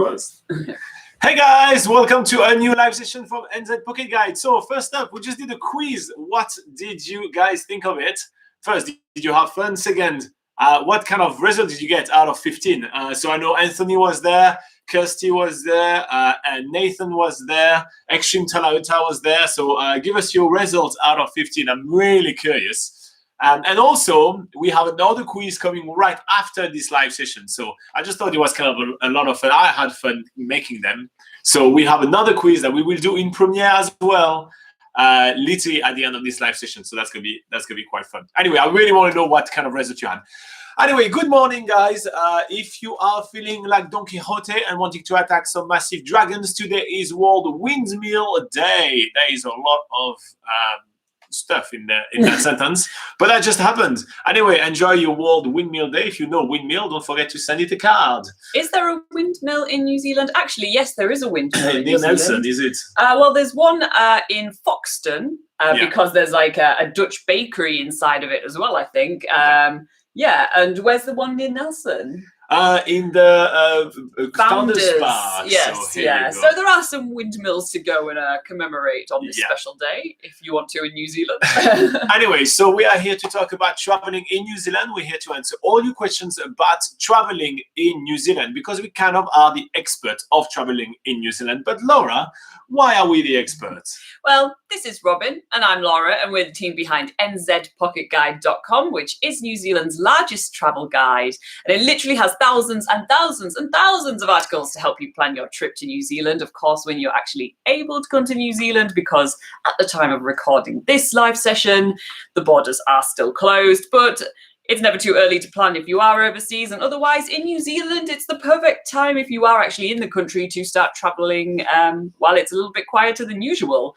viewers. Hey guys, welcome to a new live session from NZ Pocket Guide. So first up, we just did a quiz. What did you guys think of it? First, did you have fun? Second, what kind of result did you get out of 15? So I know Anthony was there, Kirsty was there, and Nathan was there, Extreme Talauta was there. So give us your results out of 15. I'm really curious. And also, we have another quiz coming right after this live session. So I just thought it was kind of a lot of fun. I had fun making them. So we have another quiz that we will do in premiere as well, literally at the end of this live session. So that's gonna be quite fun. Anyway, I really want to know what kind of result you had. Anyway, good morning, guys. If you are feeling like Don Quixote and wanting to attack some massive dragons, today is World Windmill Day. There is a lot of stuff in that sentence, but that just happened. Anyway, enjoy your World Windmill Day. If you know windmill, don't forget to send it a card. Is there a windmill in New Zealand? Actually, yes, there is a windmill in New Near Zealand. Nelson, is it? Well, there's one in Foxton Yeah. because there's like a Dutch bakery inside of it as well, I think. Yeah, and where's the one near Nelson? In the Founders Bar. Yes, so yeah. So there are some windmills to go and commemorate on this Yeah. special day, if you want to, in New Zealand. Anyway, so we are here to talk about traveling in New Zealand. We're here to answer all your questions about traveling in New Zealand because we kind of are the expert of traveling in New Zealand. But Laura, why are we the experts? Well, this is Robin, and I'm Laura, and we're the team behind NZPocketGuide.com, which is New Zealand's largest travel guide. And it literally has thousands and thousands and thousands of articles to help you plan your trip to New Zealand, of course, when you're actually able to come to New Zealand, because at the time of recording this live session, the borders are still closed, but it's never too early to plan if you are overseas, and otherwise in New Zealand, it's the perfect time if you are actually in the country to start traveling while it's a little bit quieter than usual.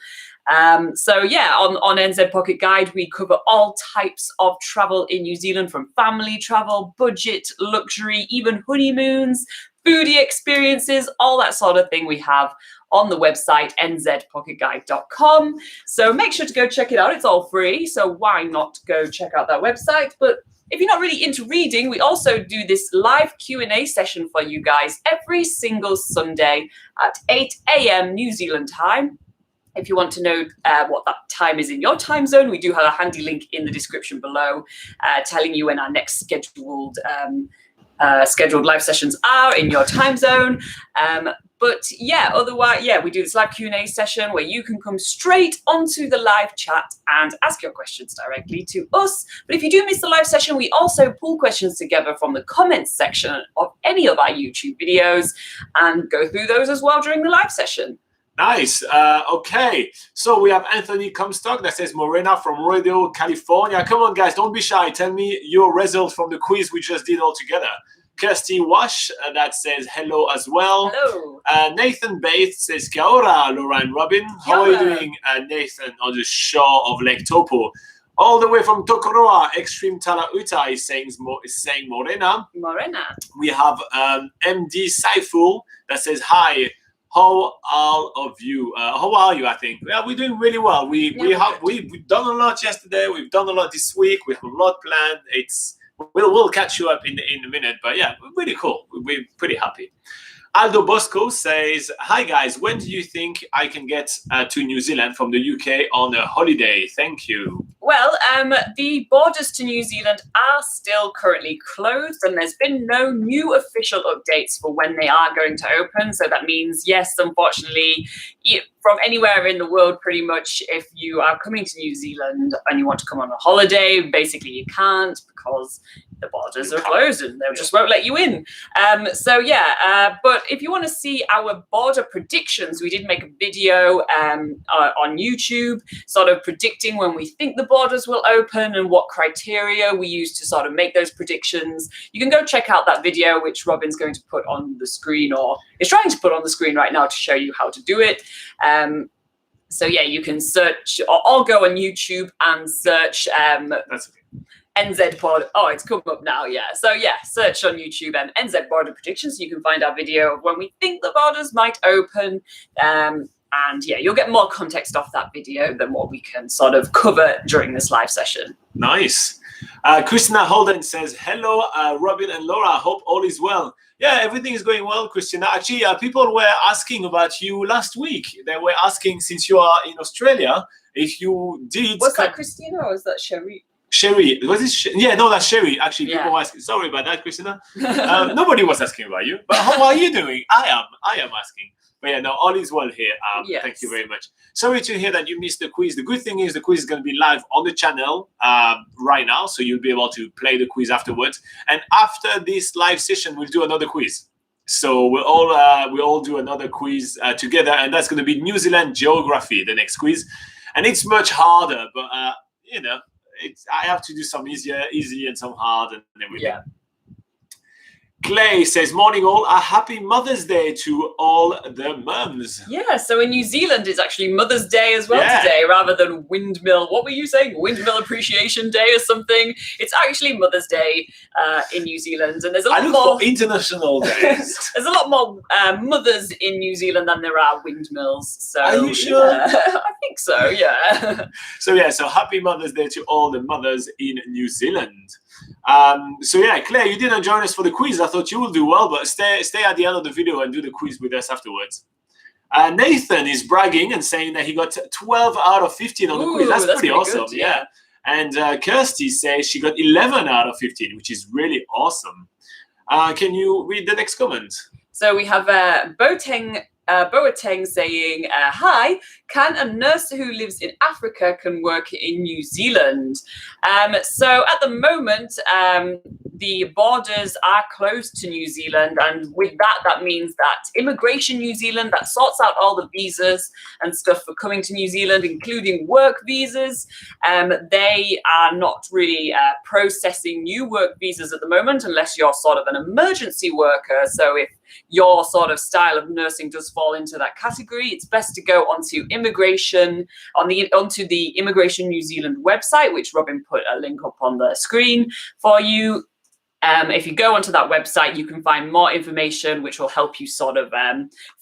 So yeah, on NZ Pocket Guide, we cover all types of travel in New Zealand, from family travel, budget, luxury, even honeymoons, foodie experiences, all that sort of thing we have on the website nzpocketguide.com. So make sure to go check it out. It's all free, so why not go check out that website? But if you're not really into reading, we also do this live Q&A session for you guys every single Sunday at 8 a.m. New Zealand time. If you want to know what that time is in your time zone, we do have a handy link in the description below telling you when our next scheduled live sessions are in your time zone. But yeah, otherwise, yeah, we do this live Q&A session where you can come straight onto the live chat and ask your questions directly to us. But if you do miss the live session, we also pull questions together from the comments section of any of our YouTube videos and go through those as well during the live session. Nice. Okay, so we have Anthony Comstock that says Morena from Rodeo, California. Come on, guys, don't be shy. Tell me your result from the quiz we just did all together. Kirsty Wash that says hello as well. Hello. Nathan Bates says Kia ora, Laura and Robin. How are you doing, Nathan, on the shore of Lake Taupo? All the way from Tokoroa, Extreme Talauta is saying Morena. Morena. We have MD Saiful that says hi. How are of you? How are you? I think we're doing really well. We've done a lot yesterday. We've done a lot this week. We have a lot planned. We'll catch you up in a minute. But yeah, really cool. We're pretty happy. Aldo Bosco says, hi guys, when do you think I can get to New Zealand from the UK on a holiday? Thank you. Well, the borders to New Zealand are still currently closed, and there's been no new official updates for when they are going to open. So that means, yes, unfortunately, from anywhere in the world, pretty much, if you are coming to New Zealand and you want to come on a holiday, basically you can't, because the borders are closed and they just won't let you in. So yeah, but if you want to see our border predictions, we did make a video on YouTube sort of predicting when we think the borders will open and what criteria we use to sort of make those predictions. You can go check out that video, which Robin's going to put on the screen, or is trying to put on the screen right now to show you how to do it. So yeah, you can search, or I'll go on YouTube and search That's okay. NZ Pod. Oh, it's come up now, yeah. So yeah, search on YouTube NZ Border Predictions. You can find our video of when we think the borders might open. And yeah, you'll get more context off that video than what we can sort of cover during this live session. Nice. Christina Holden says, hello, Robin and Laura. Hope all is well. Yeah, everything is going well, Christina. Actually, people were asking about you last week. They were asking, since you are in Australia, if you did. Was that Christina or was that Sherry? Sherry, was it? Yeah, no, that's Sherry. Actually, Yeah. people were asking. Sorry about that, Christina. Nobody was asking about you, but how are you doing? I am asking. But yeah, no, all is well here. Yes. Thank you very much. Sorry to hear that you missed the quiz. The good thing is the quiz is going to be live on the channel right now, so you'll be able to play the quiz afterwards. And after this live session, we'll do another quiz. So we'll all do another quiz together, and that's going to be New Zealand geography, the next quiz. And it's much harder, but you know, I have to do some easy and some hard and everything. Yeah. Clay says, morning all, a happy Mother's Day to all the mums. Yeah, so in New Zealand, it's actually Mother's Day as well today, rather than windmill. What were you saying? Windmill Appreciation Day or something? It's actually Mother's Day in New Zealand. And there's a lot more for international days. There's a lot more mothers in New Zealand than there are windmills. So, are you sure? Yeah, I think so, yeah. So happy Mother's Day to all the mothers in New Zealand. So yeah, Claire, you didn't join us for the quiz. I thought you will do well, but stay at the end of the video and do the quiz with us afterwards. Nathan is bragging and saying that he got 12 out of 15 on the quiz. That's pretty awesome. Good, yeah. And Kirsty says she got 11 out of 15, which is really awesome. Can you read the next comment? So we have Boateng saying, hi, can a nurse who lives in Africa can work in New Zealand? So at the moment, the borders are closed to New Zealand, and with that means that Immigration New Zealand, that sorts out all the visas and stuff for coming to New Zealand, including work visas, they are not really processing new work visas at the moment unless you're sort of an emergency worker. So if your sort of style of nursing does fall into that category, it's best to go onto onto the Immigration New Zealand website, which Robin put a link up on the screen for you. If you go onto that website, you can find more information, which will help you sort of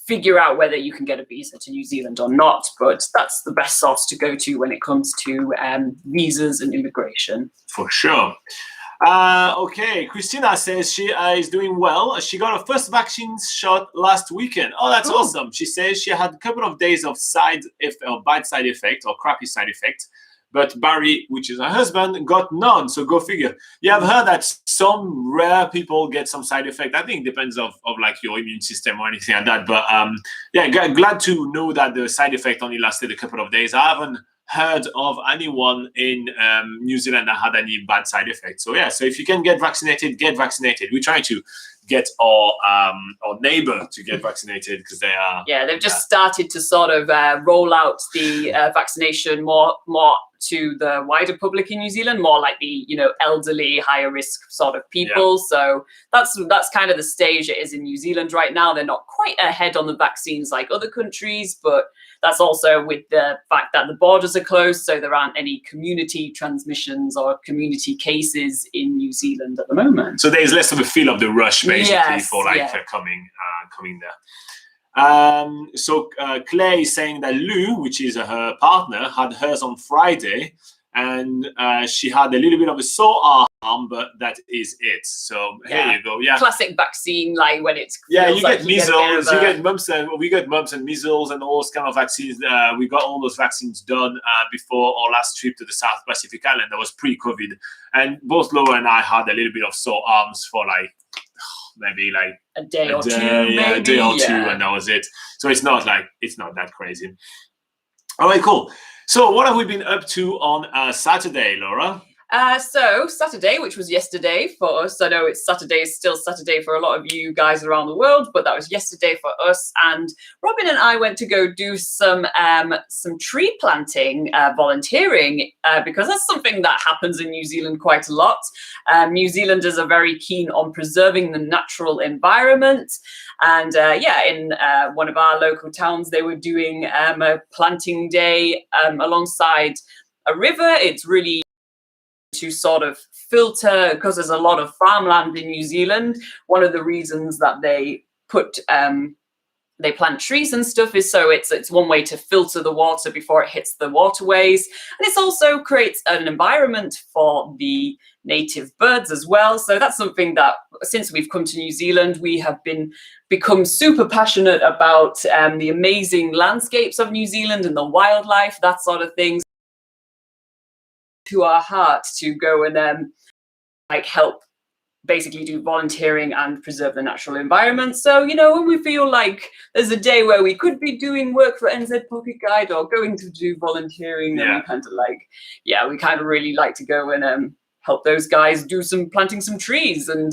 figure out whether you can get a visa to New Zealand or not. But that's the best source to go to when it comes to visas and immigration. For sure. Okay, Christina says she is doing well. She got her first vaccine shot last weekend. Oh, that's awesome. She says she had a couple of days of bad side effect or crappy side effect, but Barry, which is her husband, got none. So go figure. Yeah, I've heard that some rare people get some side effect. I think it depends of like your immune system or anything like that. But yeah, glad to know that the side effect only lasted a couple of days. I haven't heard of anyone in New Zealand that had any bad side effects. So yeah, so if you can get vaccinated, get vaccinated. We're trying to get our neighbor to get vaccinated because they are. Yeah, they've just started to sort of roll out the vaccination more to the wider public in New Zealand, more like the elderly, higher risk sort of people. Yeah. So that's kind of the stage it is in New Zealand right now. They're not quite ahead on the vaccines like other countries, but that's also with the fact that the borders are closed, so there aren't any community transmissions or community cases in New Zealand at the moment. So there's less of a feel of the rush, basically, for coming there. So Clay is saying that Lou, which is her partner, had hers on Friday, and she had a little bit of a sore arm, but that is it. So here you go. Yeah, classic vaccine, like when it's you get measles, you get mumps, and we get mumps and measles and all those kind of vaccines. We got all those vaccines done before our last trip to the South Pacific Island. That was pre-COVID, and both Laura and I had a little bit of sore arms for maybe a day or two, and that was it. So it's not that crazy. All right, cool. So what have we been up to on Saturday, Laura? So Saturday, which was yesterday for us. I know Saturday is still Saturday for a lot of you guys around the world, but that was yesterday for us. And Robin and I went to go do some tree planting, volunteering, because that's something that happens in New Zealand quite a lot. New Zealanders are very keen on preserving the natural environment. And in one of our local towns, they were doing a planting day alongside a river. It's really to sort of filter, because there's a lot of farmland in New Zealand. One of the reasons that they put they plant trees and stuff is so it's one way to filter the water before it hits the waterways, and it's also creates an environment for the native birds as well. So that's something that since we've come to New Zealand, we have become super passionate about the amazing landscapes of New Zealand and the wildlife, that sort of things, to our heart to go and like help basically do volunteering and preserve the natural environment. So, you know, when we feel like there's a day where we could be doing work for NZ Pocket Guide or going to do volunteering, and we kind of like, we kind of really like to go and help those guys do planting some trees. And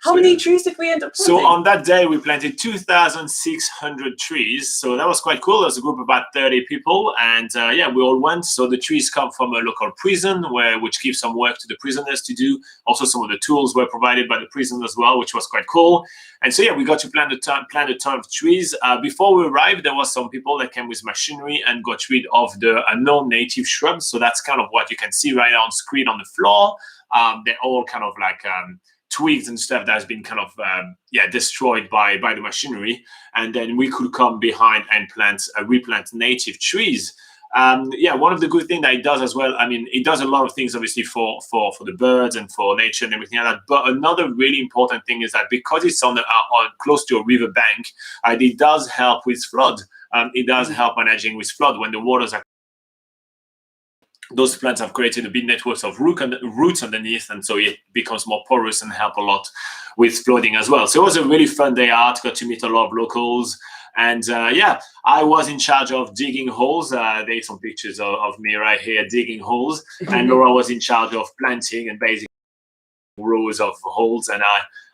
how many trees did we end up planting? So on that day, we planted 2,600 trees. So that was quite cool. There was a group of about 30 people. And we all went. So the trees come from a local prison, which gives some work to the prisoners to do. Also, some of the tools were provided by the prison as well, which was quite cool. And so, we got to plant a ton of trees. Before we arrived, there was some people that came with machinery and got rid of the non-native shrubs. So that's kind of what you can see right now on screen on the floor. They're all kind of like twigs and stuff that has been kind of destroyed by the machinery. And then we could come behind and replant native trees. One of the good things that it does as well, I mean, it does a lot of things obviously for the birds and for nature and everything like that. But another really important thing is that because it's on close to a river bank, it does help with flood. It does help managing with flood when the waters are. Those plants have created a big networks of roots underneath, and so it becomes more porous and help a lot with flooding as well. So it was a really fun day out. Got to meet a lot of locals. And I was in charge of digging holes. There's some pictures of me right here digging holes. And Laura was in charge of planting and basically rows of holes. And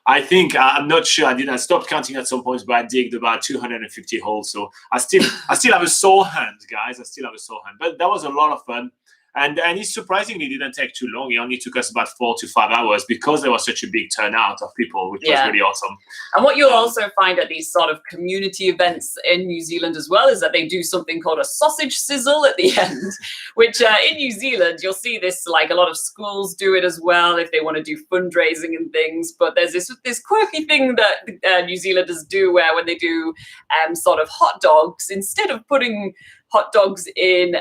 I think, I'm not sure, I stopped counting at some points, but I digged about 250 holes. So I still have a sore hand, guys. I still have a sore hand. But that was a lot of fun. And it surprisingly didn't take too long. It only took us about 4 to 5 hours because there was such a big turnout of people, which was really awesome. And what you'll also find at these sort of community events in New Zealand as well is that they do something called a sausage sizzle at the end, which in New Zealand, you'll see this, like a lot of schools do it as well if they want to do fundraising and things. But there's this quirky thing that New Zealanders do where when they do sort of hot dogs, instead of putting hot dogs in,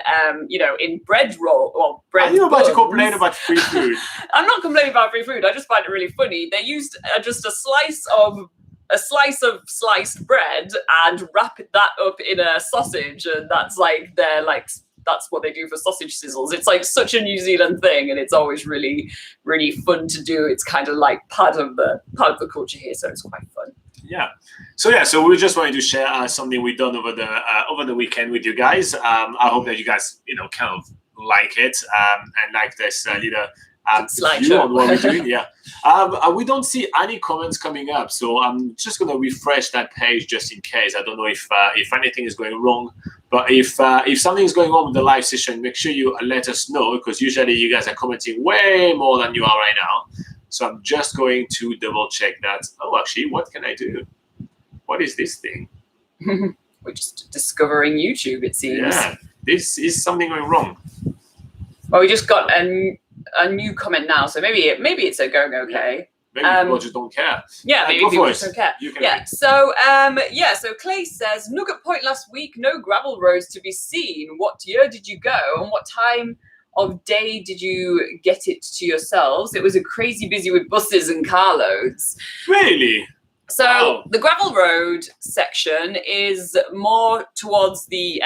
in bread roll or bread. Are you about to complain about free food? I'm not complaining about free food. I just find it really funny. They used just a slice of sliced bread and wrap that up in a sausage, and that's what they do for sausage sizzles. It's like such a New Zealand thing, and it's always really, really fun to do. It's kind of like part of the culture here, so it's quite fun. So we just wanted to share something we've done over the weekend with you guys. I hope that you guys kind of like it and like this little view on what we're doing. We don't see any comments coming up, so I'm just going to refresh that page just in case. I don't know if anything is going wrong, but if something is going on with the live session, make sure you let us know, because usually you guys are commenting way more than you are right now. So I'm just going to double check that. Oh, actually, what can I do? What is this thing? We're just discovering YouTube, it seems. Yeah, this is something going wrong. Well, we just got a new comment now, so maybe it's going okay. Maybe people just don't care. Yeah, maybe people just don't care. Yeah. So Clay says, Nugget Point last week, no gravel roads to be seen. What year did you go, and what time of day did you get it to yourselves? It was a crazy busy with buses and carloads. Really? So the gravel road section is more towards the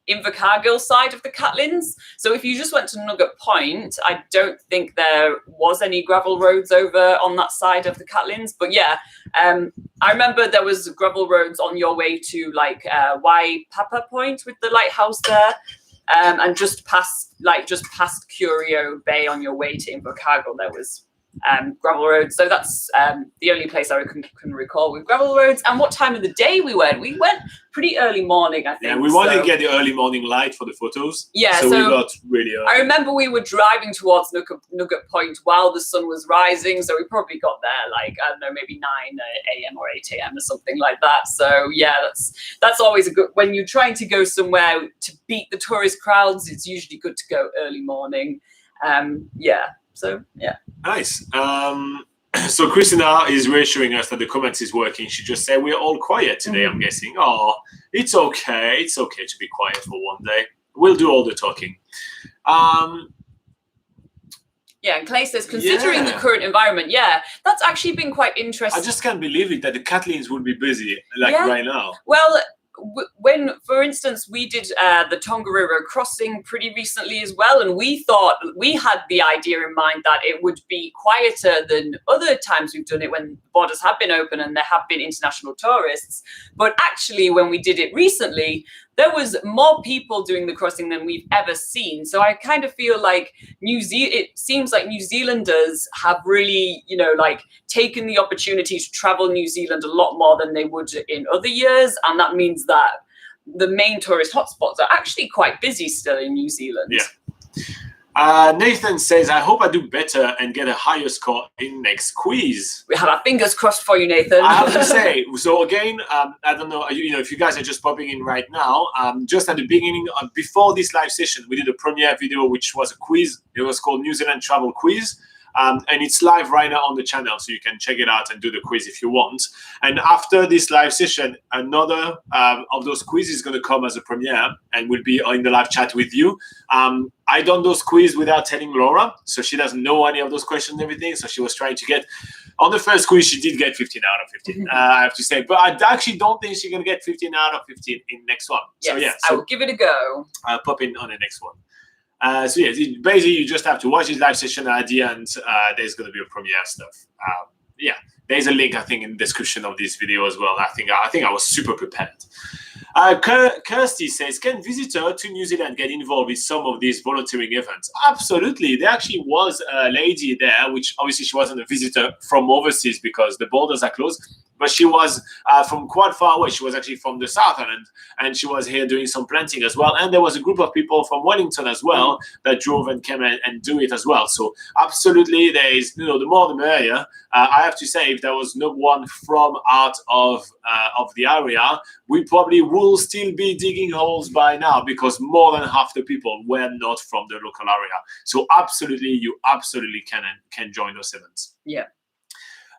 Invercargill side of the Catlins. So if you just went to Nugget Point, I don't think there was any gravel roads over on that side of the Catlins. But I remember there was gravel roads on your way to like Waipapa Point with the lighthouse there. And just past Curio Bay on your way to Invercargill, there was gravel roads. So that's the only place I can recall with gravel roads. And what time of the day we went? We went pretty early morning, I think. Yeah, we wanted to get the early morning light for the photos. Yeah, so we got really early. I remember we were driving towards Nugget Point while the sun was rising. So we probably got there like, I don't know, maybe 9 a.m. or 8 a.m. or something like that. So yeah, that's always a good, when you're trying to go somewhere to beat the tourist crowds, it's usually good to go early morning. So yeah. Nice. So Christina is reassuring us that the comments is working. She just said we're all quiet today, I'm guessing. Oh, it's okay. It's okay to be quiet for one day. We'll do all the talking. Yeah, and Clay says, considering the current environment, that's actually been quite interesting. I just can't believe it that the Kathleen's would be busy right now. Well, when, for instance, we did the Tongariro crossing pretty recently as well, and we thought, we had the idea in mind that it would be quieter than other times we've done it when borders have been open and there have been international tourists. But actually, when we did it recently, there was more people doing the crossing than we've ever seen. So I kind of feel like it seems like New Zealanders have really, taken the opportunity to travel New Zealand a lot more than they would in other years. And that means that the main tourist hotspots are actually quite busy still in New Zealand. Yeah. Nathan says, I hope I do better and get a higher score in next quiz. We have our fingers crossed for you, Nathan. I have to say, so again, I don't know, if you guys are just popping in right now, just at the beginning, before this live session, we did a premiere video, which was a quiz. It was called New Zealand Travel Quiz. And it's live right now on the channel, so you can check it out and do the quiz if you want. And after this live session, another of those quizzes is going to come as a premiere and will be in the live chat with you. I done those quiz without telling Laura, so she doesn't know any of those questions and everything. So she was trying to get, on the first quiz, she did get 15 out of 15, I have to say. But I actually don't think she's going to get 15 out of 15 in next one. Yes, so I will give it a go. I'll pop in on the next one. So yes, basically you just have to watch this live session. At the end, there's going to be a premiere stuff. There's a link, I think, in the description of this video as well. I think I was super prepared. Kirsty says, can visitors to New Zealand get involved with some of these volunteering events? Absolutely. There actually was a lady there, which obviously she wasn't a visitor from overseas because the borders are closed. But she was from quite far away. She was actually from the South Island, and she was here doing some planting as well. And there was a group of people from Wellington as well that drove and came and do it as well. So absolutely, there is, the more the merrier. I have to say, if there was no one from out of the area, we probably will still be digging holes by now because more than half the people were not from the local area. So absolutely, you absolutely can join those events. Yeah.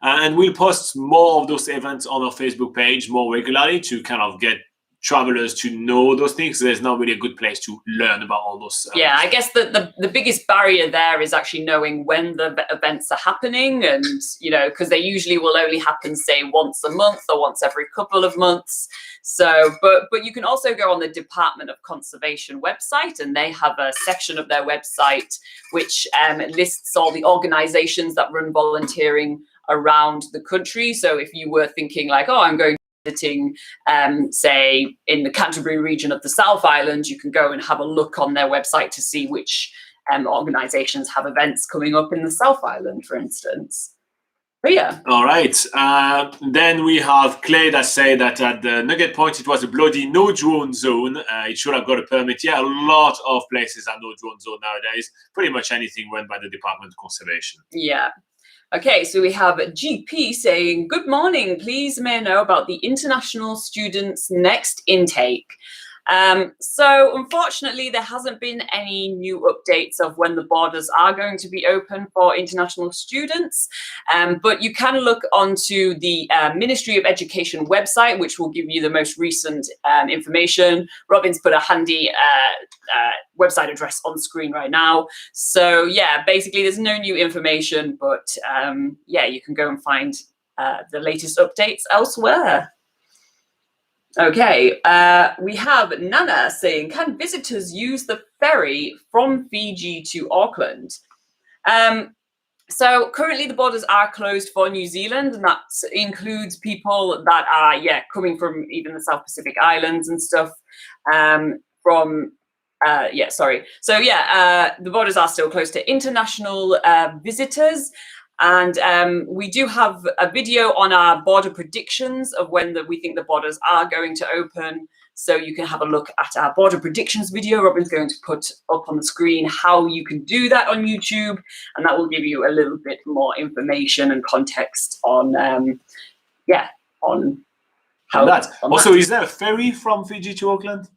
And we'll post more of those events on our Facebook page more regularly to kind of get travelers to know those things. There's not really a good place to learn about all those. I guess the biggest barrier there is actually knowing when the events are happening, and because they usually will only happen, say, once a month or once every couple of months. So, but you can also go on the Department of Conservation website, and they have a section of their website which lists all the organisations that run volunteering around the country. So if you were thinking like, oh, I'm going visiting, say, in the Canterbury region of the South Island, you can go and have a look on their website to see which organisations have events coming up in the South Island, for instance. But yeah. All right. Then we have Clay that said that at the Nugget Point, it was a bloody no drone zone. It should have got a permit. Yeah, a lot of places are no drone zone nowadays. Pretty much anything run by the Department of Conservation. Yeah. Okay, so we have GP saying, good morning, please may I know about the international students' next intake. So unfortunately, there hasn't been any new updates of when the borders are going to be open for international students. But you can look onto the Ministry of Education website, which will give you the most recent information. Robin's put a handy website address on screen right now. So yeah, basically there's no new information, but you can go and find the latest updates elsewhere. Okay, we have Nana saying, can visitors use the ferry from Fiji to Auckland? So currently the borders are closed for New Zealand, and that includes people that are, coming from even the South Pacific Islands and stuff. So the borders are still closed to international visitors. And we do have a video on our border predictions of when we think the borders are going to open. So you can have a look at our border predictions video. Robin's going to put up on the screen how you can do that on YouTube. And that will give you a little bit more information and context on, on how. Also, is there a ferry from Fiji to Auckland?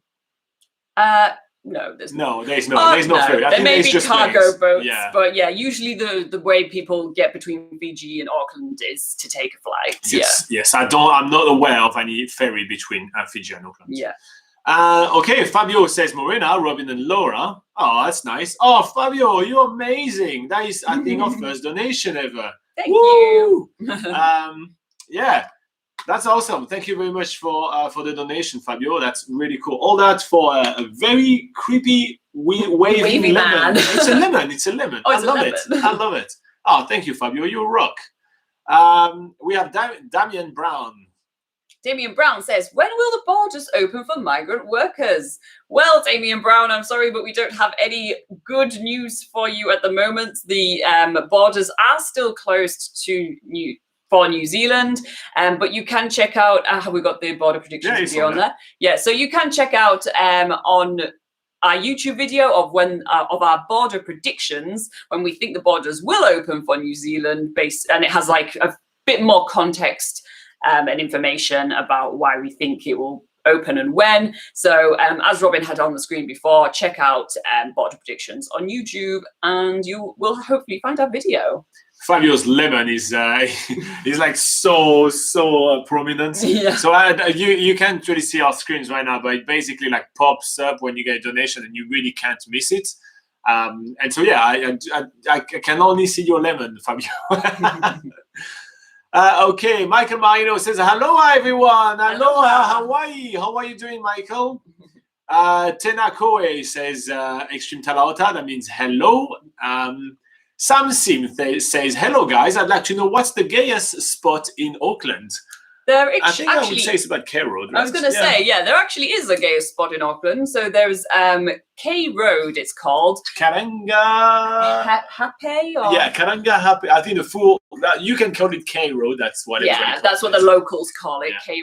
No, there's there's no ferry. I there think may it's be just cargo planes. boats, Yeah. but yeah, usually the way people get between Fiji and Auckland is to take a flight. Yes. I'm not aware of any ferry between Fiji and Auckland. Yeah. Okay, Fabio says Morena, Robin, and Laura. Oh, that's nice. Oh, Fabio, you're amazing. That is, I think, our first donation ever. Thank you. Yeah. That's awesome. Thank you very much for the donation, Fabio. That's really cool. All that for a very creepy wavy lemon. Man. It's a lemon. It's a lemon. Oh, I love it. Oh, thank you, Fabio. You rock. We have Damian Brown. Damian Brown says, when will the borders open for migrant workers? Well, Damian Brown, I'm sorry, but we don't have any good news for you at the moment. The borders are still closed for New Zealand, but you can check out, have we got the border predictions video on there? Yeah, so you can check out on our YouTube video of our border predictions when we think the borders will open for New Zealand, and it has like a bit more context and information about why we think it will open and when. So as Robin had on the screen before, check out border predictions on YouTube, and you will hopefully find our video. Fabio's lemon is like so prominent. Yeah. So you can't really see our screens right now, but it basically like pops up when you get a donation, and you really can't miss it. And so yeah, I can only see your lemon, Fabio. Okay, Michael Marino says hello everyone. Aloha, Hawaii. How are you doing, Michael? Tena Koe says Extreme Talaota. That means hello. Sam Sim says, hello guys, I'd like to know what's the gayest spot in Auckland? I think I would say it's about K Road, right? I was going to say, there actually is a gayest spot in Auckland. So there's K Road, it's called. Karanga... Hape? Yeah, Karanga Hape. I think the full... You can call it K Road, that's what everybody calls it. Yeah, that's what the locals call it, K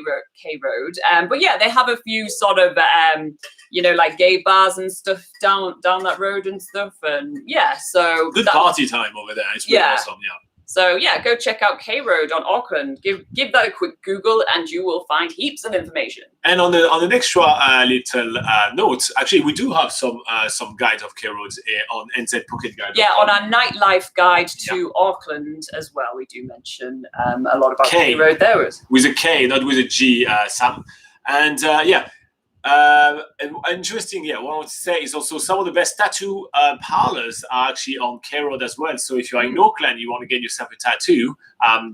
Road. But yeah, they have a few sort of... like gay bars and stuff down that road and stuff, and so good party time over there. It's really awesome, So yeah, go check out K Road on Auckland. Give that a quick Google, and you will find heaps of information. And on the extra little note, actually, we do have some guides of K Roads on NZ Pocket Guide. Yeah, on our nightlife guide to Auckland as well, we do mention a lot about K Road there. With a K, not with a G, Sam. And interesting, what I want to say is also some of the best tattoo parlors are actually on K Road as well. So if you're in Auckland, you want to get yourself a tattoo,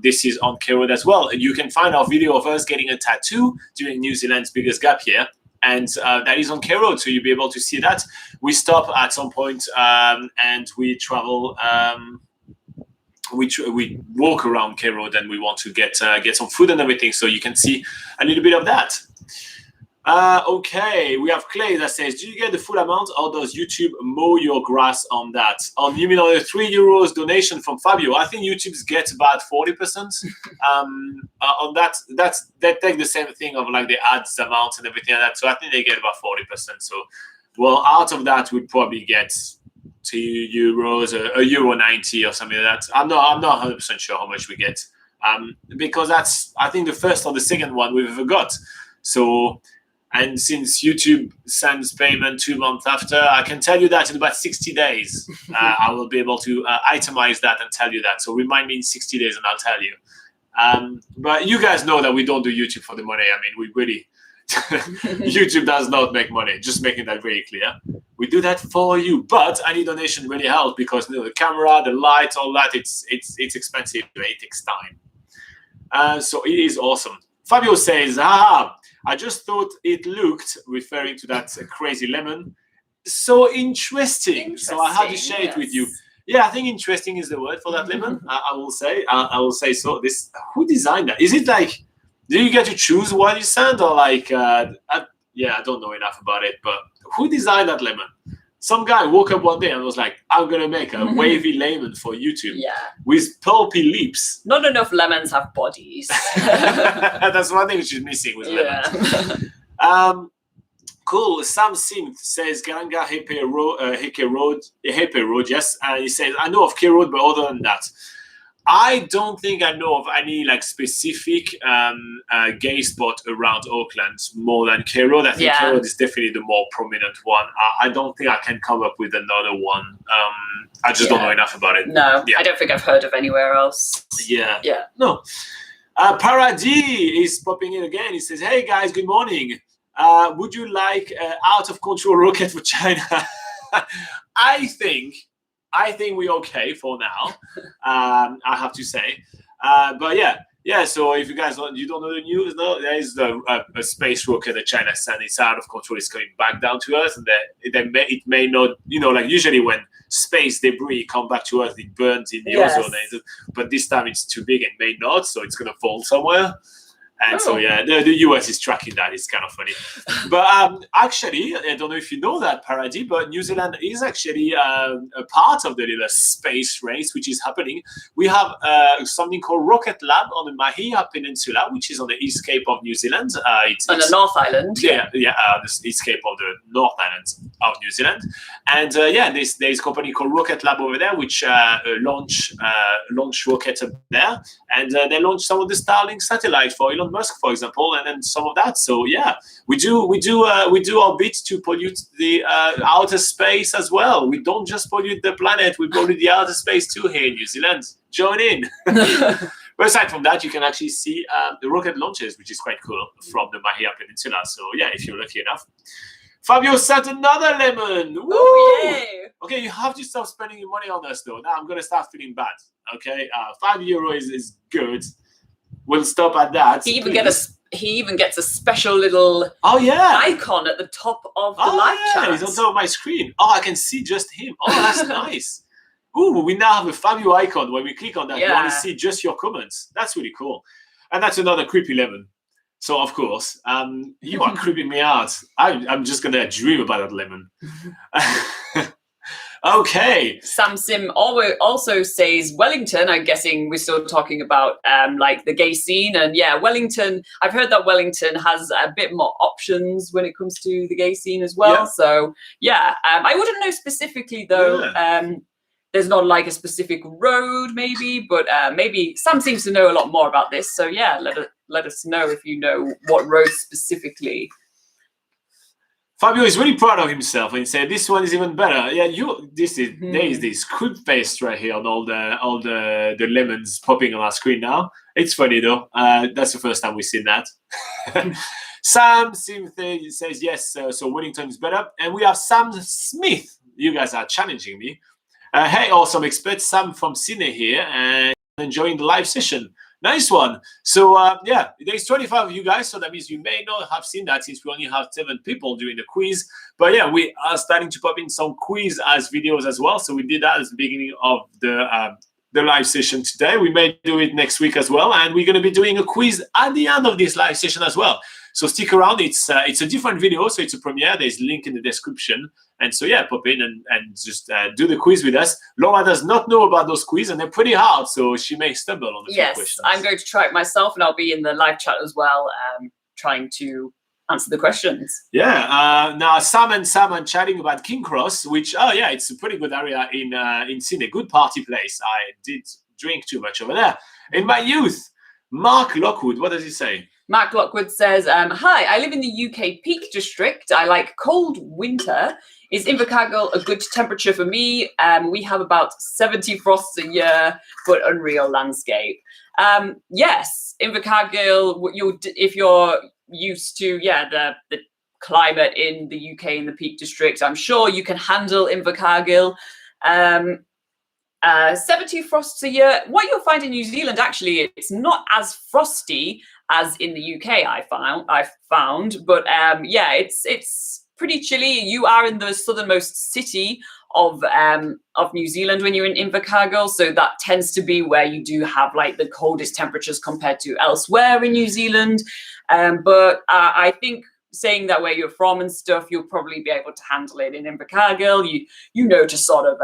this is on K Road as well. You can find our video of us getting a tattoo during New Zealand's biggest gap year, and that is on K Road, so you'll be able to see that. We stop at some point and we travel. We walk around K Road, and we want to get some food and everything, so you can see a little bit of that. Okay, we have Clay that says, do you get the full amount, or does YouTube mow your grass on that? You mean on the €3 donation from Fabio? I think YouTube's get about 40%. On that, they take the same thing of like the ads amount and everything like that. So I think they get about 40%. So, well, out of that, we'd probably get €2, €1.90 or something like that. I'm not 100% sure how much we get, because that's, I think, the first or the second one we've ever got. So. And since YouTube sends payment 2 months after, I can tell you that in about 60 days, I will be able to itemize that and tell you that. So remind me in 60 days and I'll tell you. But you guys know that we don't do YouTube for the money. I mean, we really, YouTube does not make money, just making that very clear. We do that for you. But any donation really helps, because the camera, the lights, all that, it's expensive. It takes time. So it is awesome. Fabio says, I just thought it looked, referring to that crazy lemon, so interesting. So I had to share it with you. Yeah, I think interesting is the word for that lemon. I will say so. Who designed that? Is it like, do you get to choose what you send, or like? I don't know enough about it. But who designed that lemon? Some guy woke up one day and was like, I'm going to make a wavy lemon for YouTube with pulpy lips. Not enough lemons have bodies. That's one thing which is missing with lemon. Cool. Sam Sim says, Garanga Hepe Road, yes. And he says, I know of K Road, but other than that, I don't think I know of any like specific gay spot around Auckland more than K-Road. I think K-Road is definitely the more prominent one. I don't think I can come up with another one. I just don't know enough about it. No, I don't think I've heard of anywhere else. Yeah. Yeah. No. Paradis is popping in again. He says, "Hey guys, good morning. Would you like out of control rocket for China?" I think we're okay for now. I have to say, but yeah. So if you guys don't know the news, no, there is a space rocket that China sent. It's out of control. It's coming back down to Earth, and it may not. Like usually when space debris come back to Earth, it burns in the ozone. But this time it's too big and may not, so it's gonna fall somewhere. And so the US is tracking that. It's kind of funny. But actually, I don't know if you know that, Paradis, but New Zealand is actually a part of the little space race which is happening. We have something called Rocket Lab on the Mahia Peninsula, which is on the East Cape of New Zealand. It's on the North Island. The East Cape of the North Island of New Zealand. And there's a company called Rocket Lab over there, which launch rockets up there. And they launched some of the Starlink satellites for Elon Musk, for example, and then some of that. So we do our bit to pollute the outer space as well. We don't just pollute the planet; we pollute the outer space too here in New Zealand. Join in. But aside from that, you can actually see the rocket launches, which is quite cool, from the Mahia Peninsula. So if you're lucky enough. Fabio sent another lemon. Woo! Oh, yay. Okay, you have to stop spending your money on us, though. Now I'm going to start feeling bad. Okay, €5 is good. We'll stop at that. He even gets a special little icon at the top of the live chat. He's on top of my screen. Oh, I can see just him. Oh, that's nice. Ooh, we now have a Fabio icon. When we click on that, you want to see just your comments. That's really cool. And that's another creepy lemon. So, of course, you are creeping me out. I'm just going to dream about that lemon. Okay. Sam Sim also says Wellington. I'm guessing we're still talking about like the gay scene. And Wellington, I've heard that Wellington has a bit more options when it comes to the gay scene as well. Yeah. So, I wouldn't know specifically, though. Yeah. There's not like a specific road, maybe, but maybe Sam seems to know a lot more about this. So let us know if you know what road specifically. Fabio is really proud of himself and he said, "This one is even better." Yeah, there is this script paste right here on all the lemons popping on our screen now. It's funny though. That's the first time we've seen that. Sam says yes. So Wellington is better, and we have Sam Smith. You guys are challenging me. Hey, awesome expert, Sam from Sydney here, and enjoying the live session. Nice one. So, there's 25 of you guys, so that means you may not have seen that since we only have 7 people doing the quiz. But we are starting to pop in some quiz as videos as well. So we did that at the beginning of the live session today. We may do it next week as well, and we're going to be doing a quiz at the end of this live session as well. So stick around. It's a different video, so it's a premiere. There's a link in the description. And so, pop in and just do the quiz with us. Laura does not know about those quiz, and they're pretty hard, so she may stumble on the few questions. Yes, I'm going to try it myself, and I'll be in the live chat as well, trying to answer the questions. Yeah. Now, Sam are chatting about King Cross, which, it's a pretty good area in Sydney. Good party place. I did drink too much over there in my youth. Mark Lockwood, what does he say? Mark Lockwood says, "Hi, I live in the UK Peak District. I like cold winter. Is Invercargill a good temperature for me? We have about 70 frosts a year, but unreal landscape." Yes, Invercargill, if you're used to, the climate in the UK in the Peak District, I'm sure you can handle Invercargill. 70 frosts a year. What you'll find in New Zealand, actually, it's not as frosty as in the UK. I've found, but it's pretty chilly. You are in the southernmost city of New Zealand when you're in Invercargill, so that tends to be where you do have like the coldest temperatures compared to elsewhere in New Zealand. But I think saying that where you're from and stuff, you'll probably be able to handle it in Invercargill. You know to sort of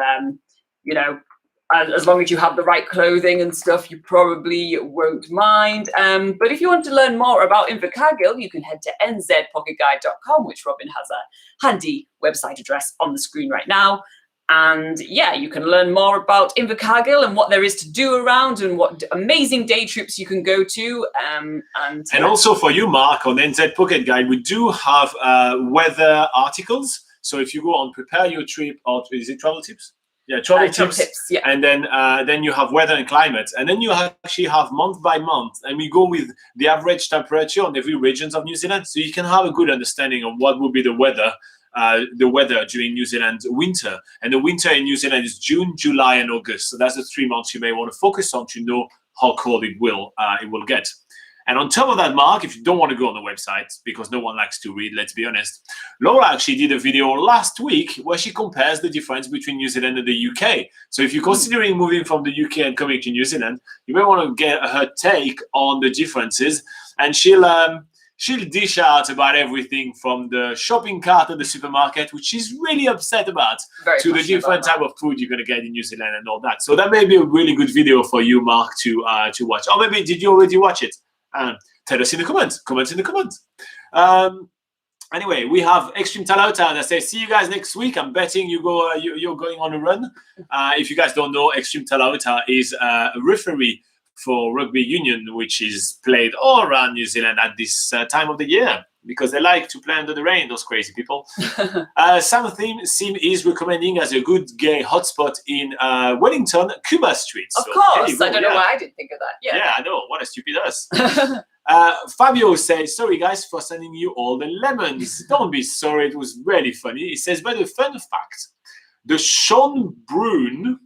as long as you have the right clothing and stuff, you probably won't mind. But if you want to learn more about Invercargill, you can head to nzpocketguide.com, which Robin has a handy website address on the screen right now. And yeah, you can learn more about Invercargill and what there is to do around and what amazing day trips you can go to. And also for you, Mark, on NZ Pocket Guide, we do have weather articles. So if you go on Prepare Your Trip, or is it Travel Tips? Yeah, travel tips. Yeah. And then you have weather and climate. And then you actually have month by month. And we go with the average temperature on every regions of New Zealand. So you can have a good understanding of what will be the weather during New Zealand winter. And the winter in New Zealand is June, July, and August. So that's the 3 months you may want to focus on to know how cold it will get. And on top of that, Mark, if you don't want to go on the website, because no one likes to read, let's be honest, Laura actually did a video last week where she compares the difference between New Zealand and the UK. So if you're considering moving from the UK and coming to New Zealand, you may want to get her take on the differences. And she'll dish out about everything from the shopping cart at the supermarket, which she's really upset about, to the different type of food you're going to get in New Zealand and all that. So that may be a really good video for you, Mark, to watch. Or maybe did you already watch it? Tell us in the comments. Comment in the comments. Anyway, we have Extreme Talauta that says, see you guys next week. I'm betting you're going on a run. If you guys don't know, Extreme Talauta is a referee for rugby union, which is played all around New Zealand at this time of the year, because they like to play under the rain, those crazy people. Sam Sim is recommending as a good gay hotspot in Wellington, Cuba Street. Of course. I don't know why I didn't think of that. Yeah, I know. What a stupid us. Fabio says, sorry guys for sending you all the lemons. Don't be sorry. It was really funny. He says, but a fun fact, the Schönbrunn,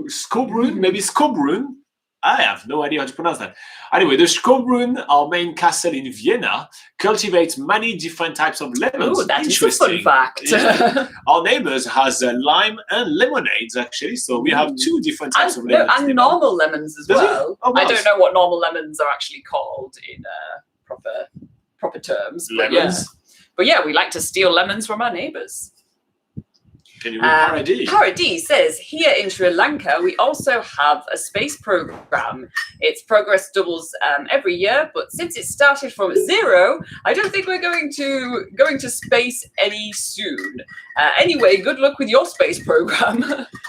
Skobrunn, I have no idea how to pronounce that. Anyway, the Skobrunn, our main castle in Vienna, cultivates many different types of lemons. Oh, that is a fun fact. Yeah. Our neighbours has lime and lemonades, actually. So we have 2 different types of lemons. And normal lemons as well. Oh, I don't know what normal lemons are actually called in proper terms. Lemons. But yeah, we like to steal lemons from our neighbours. Can you read Paradis? Paradis says, here in Sri Lanka, we also have a space program. Its progress doubles every year, but since it started from 0, I don't think we're going to space any soon. Anyway, good luck with your space program.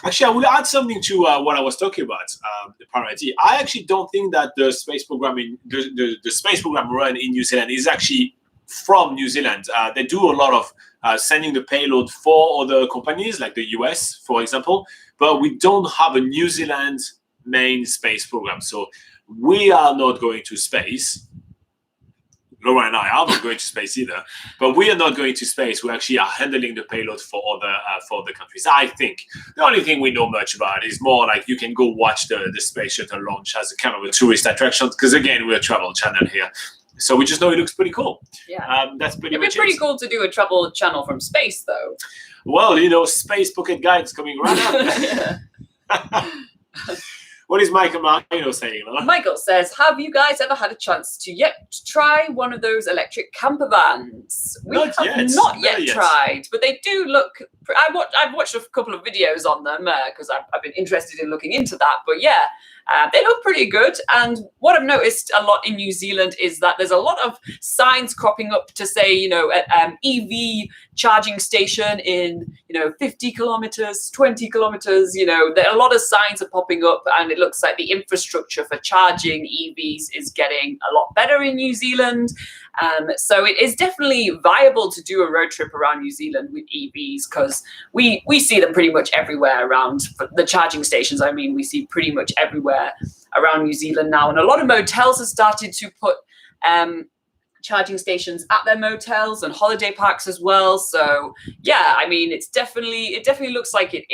Actually, I will add something to what I was talking about, the Paradis. I actually don't think that the space program the space program run in New Zealand is actually from New Zealand. They do a lot of sending the payload for other companies like the US, for example, but we don't have a New Zealand main space program. So we are not going to space. Laura and I are not going to space either, but we are not going to space. We actually are handling the payload for other countries. I think the only thing we know much about is more like you can go watch the space shuttle launch as a kind of a tourist attraction, because again, we're a travel channel here. So we just know it looks pretty cool. Yeah, that's pretty much it. It'd be pretty cool to do a travel channel from space, though. Well, Space Pocket Guide's coming right up. What is Michael Marino saying, Laura? Michael says, have you guys ever had a chance to try one of those electric camper vans? We have not yet tried, but they do look... I've watched a couple of videos on them because I've been interested in looking into that. But yeah, they look pretty good. And what I've noticed a lot in New Zealand is that there's a lot of signs cropping up to say, EV charging station in, 50 kilometers, 20 kilometers, a lot of signs are popping up, and it looks like the infrastructure for charging EVs is getting a lot better in New Zealand. So it is definitely viable to do a road trip around New Zealand with EVs, because we see them pretty much everywhere around the charging stations. I mean, we see pretty much everywhere around New Zealand now. And a lot of motels have started to put charging stations at their motels and holiday parks as well. So yeah, I mean, it definitely looks like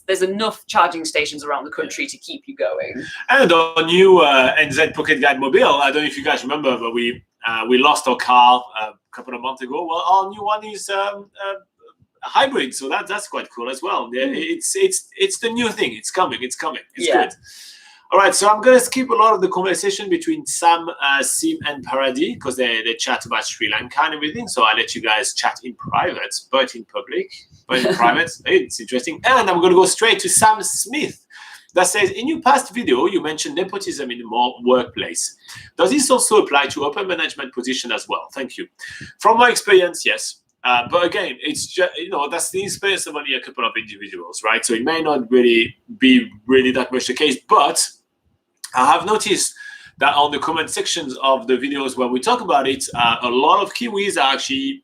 there's enough charging stations around the country to keep you going. And our new NZ Pocket Guide Mobile, I don't know if you guys remember, but we lost our car a couple of months ago. Well, our new one is a hybrid, so that's quite cool as well. Yeah, it's the new thing. It's coming. It's good. All right, so I'm going to skip a lot of the conversation between Sam, Sim, and Paradis, because they chat about Sri Lanka and everything. So I'll let you guys chat in private, but in public, but in private. It's interesting. And I'm going to go straight to Sam Smith. That says, in your past video, you mentioned nepotism in the workplace. Does this also apply to upper management position as well? Thank you. From my experience, yes. But again, it's just, that's the space of only a couple of individuals, right? So it may not really be that much the case. But I have noticed that on the comment sections of the videos where we talk about it, a lot of Kiwis are actually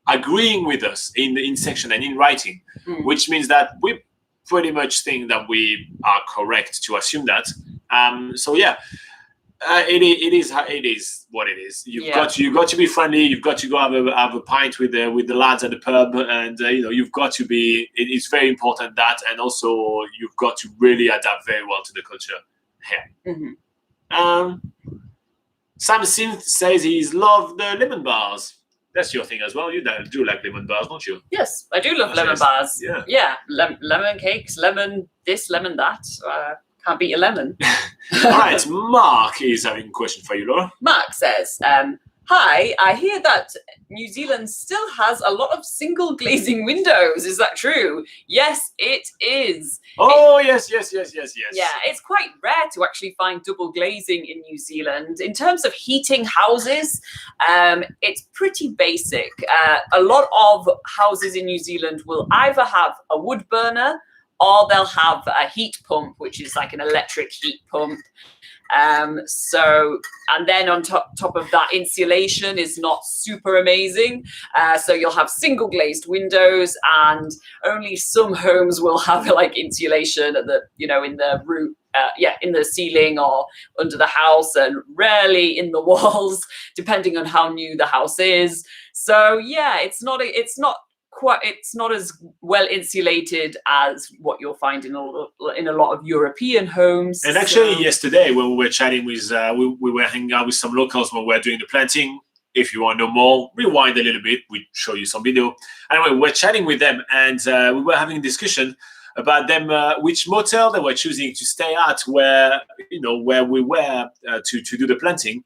agreeing with us in section and in writing, which means that we pretty much think that we are correct to assume that. So yeah. It is what it is. You've got to be friendly. You've got to go have a pint with the lads at the pub, and you've got to be. It's very important that, and also you've got to really adapt very well to the culture here. Sam Synth says he's loved the lemon bars. That's your thing as well. You do like lemon bars, don't you? Yes, I do love lemon bars. Yeah. Lemon cakes, lemon this, lemon that. Can't beat a lemon. All right, Mark is having a question for you, Laura. Mark says, hi, I hear that New Zealand still has a lot of single glazing windows. Is that true? Yes, it is. Oh, yes. Yeah, it's quite rare to actually find double glazing in New Zealand. In terms of heating houses, it's pretty basic. A lot of houses in New Zealand will either have a wood burner or they'll have a heat pump, which is like an electric heat pump. And then on top of that, insulation is not super amazing. So you'll have single glazed windows, and only some homes will have like insulation at the, in the roof, in the ceiling or under the house, and rarely in the walls, depending on how new the house is. So yeah, it's not as well insulated as what you'll find in a lot of European homes. And actually, yesterday when we were chatting with, we were hanging out with some locals when we were doing the planting. If you want to know more, rewind a little bit. We show you some video. Anyway, we were chatting with them, and we were having a discussion about them, which motel they were choosing to stay at, where we were to do the planting.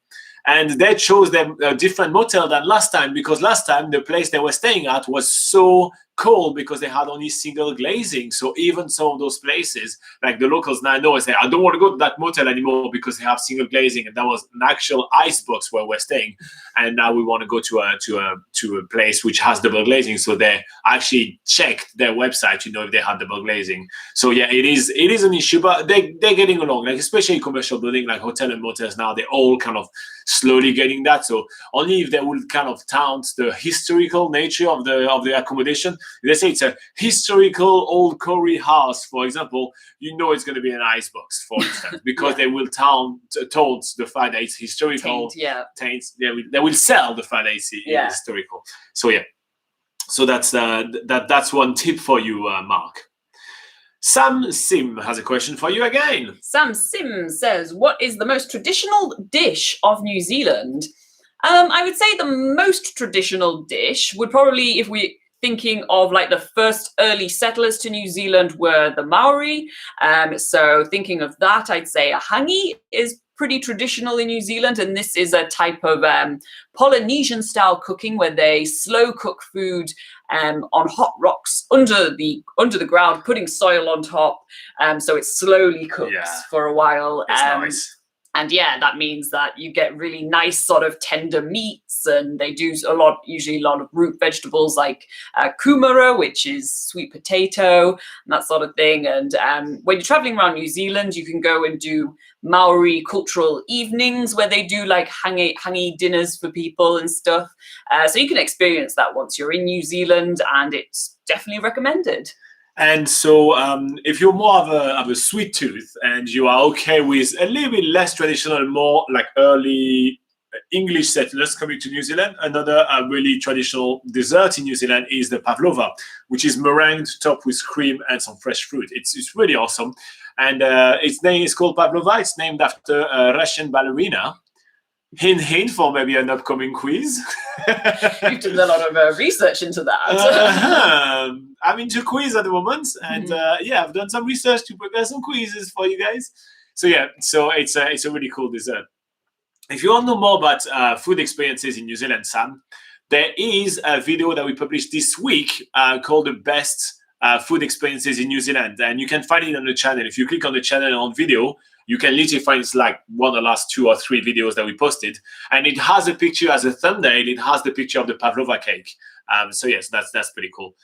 And they chose them a different motel than last time, because last time the place they were staying at was so cold because they had only single glazing. So even some of those places, like the locals now know, say, I don't want to go to that motel anymore because they have single glazing, and that was an actual ice box where we're staying. And now we want to go to a place which has double glazing. So they actually checked their website to know if they had double glazing. So yeah, it is an issue, but they're getting along. Like especially commercial building, like hotel and motels now, they're all kind of slowly getting that. So only if they will kind of count the historical nature of the accommodation. Let's say it's a historical old Corey house, for example, it's going to be an ice box, for instance, because they will towards the fact that it's historical. Taints. They will sell the fact that it's historical. So yeah, so that's one tip for you, Mark. Sam Sim has a question for you again. Sam Sim says, what is the most traditional dish of New Zealand? I would say the most traditional dish would probably, if we thinking of like the first early settlers to New Zealand, were the Maori. So thinking of that, I'd say a hangi is pretty traditional in New Zealand, and this is a type of Polynesian style cooking where they slow cook food on hot rocks under the ground, putting soil on top, so it slowly cooks for a while. It's nice. And yeah, that means that you get really nice sort of tender meats, and they do usually a lot of root vegetables like kumara, which is sweet potato, and that sort of thing. And when you're traveling around New Zealand, you can go and do Maori cultural evenings where they do like hangi dinners for people and stuff. So you can experience that once you're in New Zealand, and it's definitely recommended. And so if you're more of a sweet tooth and you are okay with a little bit less traditional, more like early English settlers coming to New Zealand, another really traditional dessert in New Zealand is the pavlova, which is meringued topped with cream and some fresh fruit. It's really awesome. And its name is called pavlova. It's named after a Russian ballerina. Hint, hint for maybe an upcoming quiz. You've done a lot of research into that. I'm into quiz at the moment, and I've done some research to prepare some quizzes for you guys. So yeah, so it's a really cool dessert. If you want to know more about food experiences in New Zealand, Sam, there is a video that we published this week called The Best Food Experiences in New Zealand, and you can find it on the channel. If you click on the channel on video, you can literally find it's like one of the last 2 or 3 videos that we posted. And it has a picture as a thumbnail. It has the picture of the pavlova cake. So yes, that's pretty cool.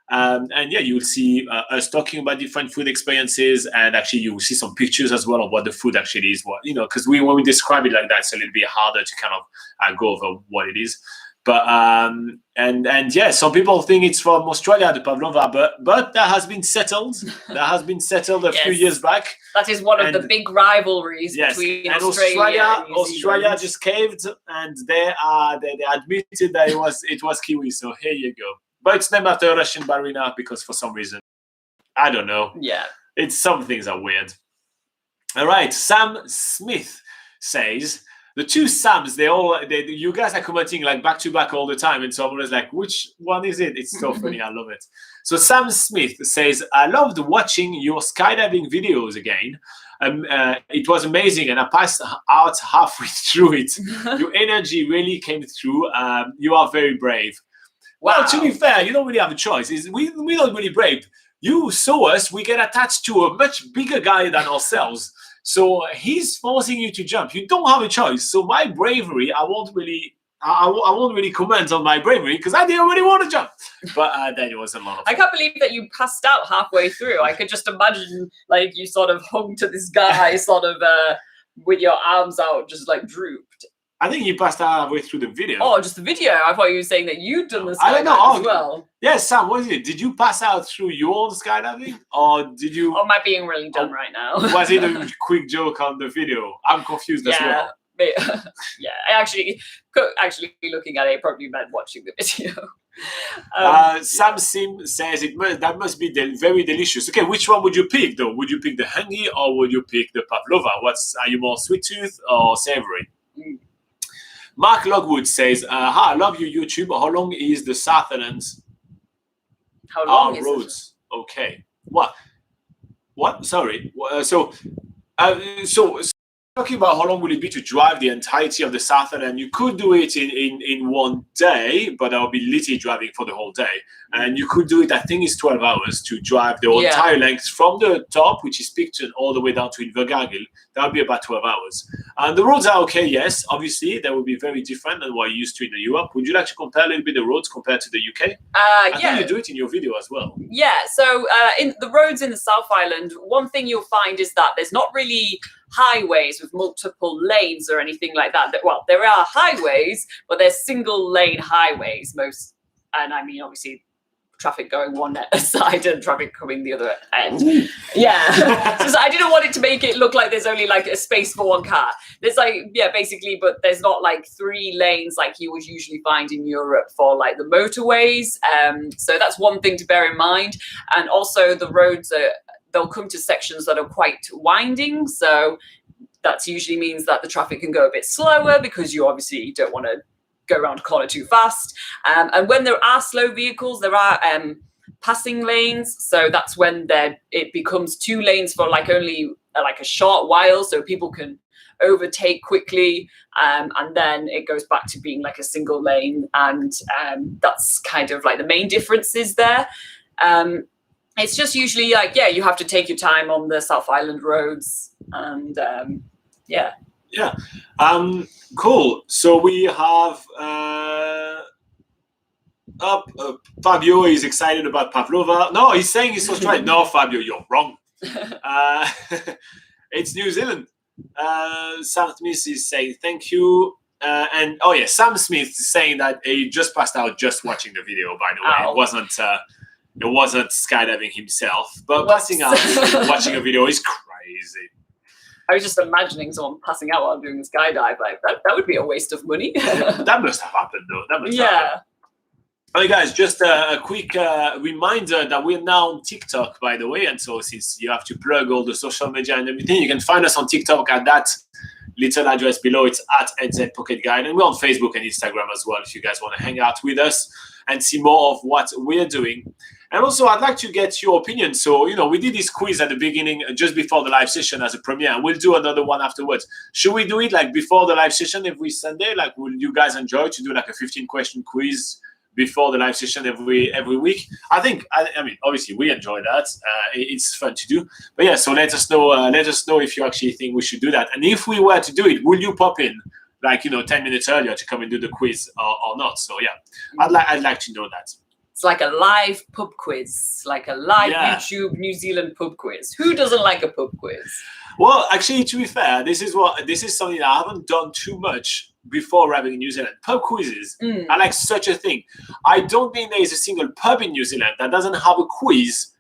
And yeah, you'll see us talking about different food experiences, and actually you will see some pictures as well of what the food actually is. What because when we describe it like that, it's a little bit harder to kind of go over what it is. But and yeah, some people think it's from Australia, the pavlova, but that has been settled. That has been settled a few years back. That is one of the big rivalries between Australia and New Australia Zealand. just caved, and they admitted that it was Kiwi. So here you go. But it's named after a Russian ballerina because for some reason, I don't know. Yeah, some things are weird. All right, Sam Smith says. The two Sams, you guys are commenting like back to back all the time, and so I'm always like, which one is it? It's so funny, I love it. So Sam Smith says, I loved watching your skydiving videos again. It was amazing, and I passed out halfway through it. Your energy really came through. You are very brave. Wow. Well, to be fair, you don't really have a choice. We're not really brave. You saw us, we get attached to a much bigger guy than ourselves. So he's forcing you to jump. You don't have a choice. So my bravery, I won't really comment on my bravery because I didn't really want to jump. But then it was a lot of fun. I can't believe that you passed out halfway through. I could just imagine like you sort of hung to this guy sort of with your arms out, just like drooped. I think you passed out halfway through the video. Oh, just the video. I thought you were saying that you'd done the skydiving I don't know. as well. Yes, Sam, what is it? Did you pass out through your own skydiving? Or did you... Or am I being really dumb right now? Was it a quick joke on the video? I'm confused as well. Yeah, actually looking at it, probably meant watching the video. Sam Sim says that must be very delicious. Okay, which one would you pick though? Would you pick the hangi or would you pick the pavlova? Are you more sweet tooth or savory? Mark Logwood says, hi, I love your YouTube. How long is the Sutherland? How long is roads? It? Okay. What? Sorry. So talking about how long will it be to drive the entirety of the Sutherland, you could do it in one day, but that would be literally driving for the whole day. And you could do it, I think it's 12 hours to drive the entire length from the top, which is Picton, all the way down to Invercargill. That would be about 12 hours. And the roads are okay, yes. Obviously, they will be very different than what you're used to in Europe. Would you like to compare a little bit the roads compared to the UK? I think you do it in your video as well. Yeah, so in the roads in the South Island, one thing you'll find is that there's not really highways with multiple lanes or anything like that. Well, there are highways, but they're single lane highways and I mean obviously traffic going one side and traffic coming the other end. Yeah. So I didn't want it to make it look like there's only like a space for one car. There's basically, but there's not like 3 lanes like you would usually find in Europe for like the motorways. So that's one thing to bear in mind. And also the roads they'll come to sections that are quite winding. So that usually means that the traffic can go a bit slower because you obviously don't want to go around a corner too fast. And when there are slow vehicles, there are passing lanes. So that's when it becomes 2 lanes for like only like a short while. So people can overtake quickly. And then it goes back to being like a single lane. And that's kind of like the main differences there. It's just usually like, you have to take your time on the South Island roads. And Yeah. Cool. So we have Fabio is excited about pavlova. No, he's saying he's Australian. No, Fabio, you're wrong. It's New Zealand. Sam Smith is saying thank you. And Sam Smith is saying that he just passed out just watching the video, by the way. It wasn't skydiving himself, but passing out watching a video is crazy. I was just imagining someone passing out while doing a skydive. Like that would be a waste of money. That must have happened, though. That must have happened. All right, guys, just a quick reminder that we're now on TikTok, by the way. And so since you have to plug all the social media and everything, you can find us on TikTok at that little address below. It's at NZ Pocket Guide. And we're on Facebook and Instagram as well if you guys want to hang out with us and see more of what we're doing. And also, I'd like to get your opinion. So, we did this quiz at the beginning, just before the live session as a premiere, and we'll do another one afterwards. Should we do it like before the live session every Sunday? Like, will you guys enjoy to do like a 15-question quiz before the live session every week? I mean, obviously we enjoy that. It's fun to do. But so let us know if you actually think we should do that. And if we were to do it, will you pop in like 10 minutes earlier to come and do the quiz or not. So yeah, I'd like to know that. It's like a live pub quiz, like a live Yeah. YouTube New Zealand pub quiz. Who doesn't like a pub quiz? Well, actually, to be fair, this is something that I haven't done too much before arriving in New Zealand. Pub quizzes are like such a thing. I don't think there is a single pub in New Zealand that doesn't have a quiz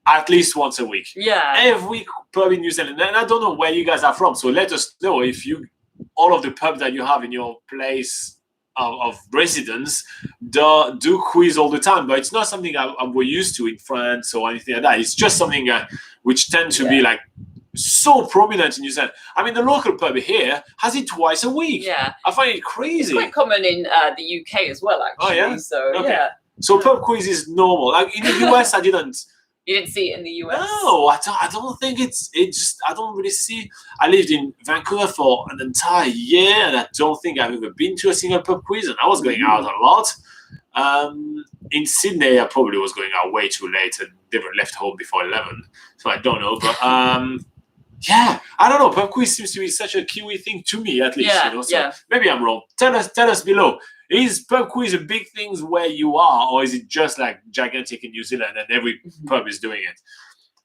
at least once a week. Yeah. Every pub in New Zealand, and I don't know where you guys are from, so let us know if all of the pubs that you have in your place of residence do quiz all the time, but it's not something we're used to in France or anything like that. It's just something which tends to be like so prominent in New Zealand. I mean, the local pub here has it twice a week. Yeah. I find it crazy. It's quite common in the UK as well, actually. Oh, yeah? So, Okay. yeah. So pub quiz is normal. Like in the US, I didn't. You didn't see it in the US? No, I don't think it's I don't really see. I lived in Vancouver for an entire year, and I don't think I've ever been to a single pub quiz, and I was going out a lot. In Sydney, I probably was going out way too late and never left home before 11, so I don't know. But yeah, I don't know. Pub quiz seems to be such a Kiwi thing to me, at least. So maybe I'm wrong. Tell us below. Is pub quiz a big thing where you are, or is it just like gigantic in New Zealand and every pub is doing it?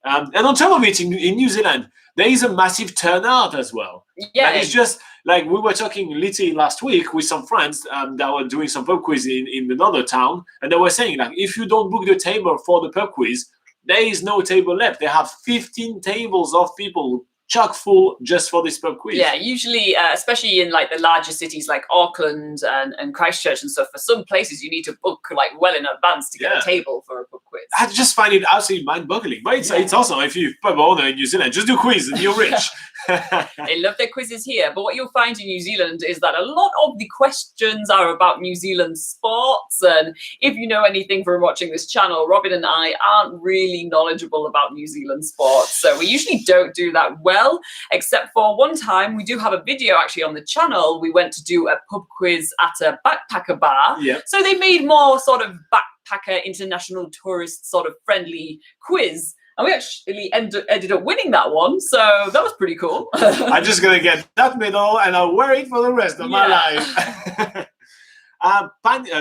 And on top of it, in New Zealand, there is a massive turnout as well. Yeah. Like, it's just like we were talking literally last week with some friends that were doing some pub quiz in another town, and they were saying, like, if you don't book the table for the pub quiz, there is no table left. They have 15 tables of people chock full just for this pub quiz. Yeah, usually, especially in like the larger cities like Auckland and Christchurch and stuff, for some places you need to book like well in advance to get a table for a pub quiz. I just find it absolutely mind-boggling. But it's awesome. If you're pub owner in New Zealand, just do quiz and you're rich. They love their quizzes here. But what you'll find in New Zealand is that a lot of the questions are about New Zealand sports. And if you know anything from watching this channel, Robin and I aren't really knowledgeable about New Zealand sports. So we usually don't do that well, except for one time we do have a video actually on the channel. We went to do a pub quiz at a backpacker bar. Yeah. So they made more sort of backpacker, international tourist sort of friendly quiz. And we actually ended up winning that one. So that was pretty cool. I'm just going to get that medal and I'll wear it for the rest of my life.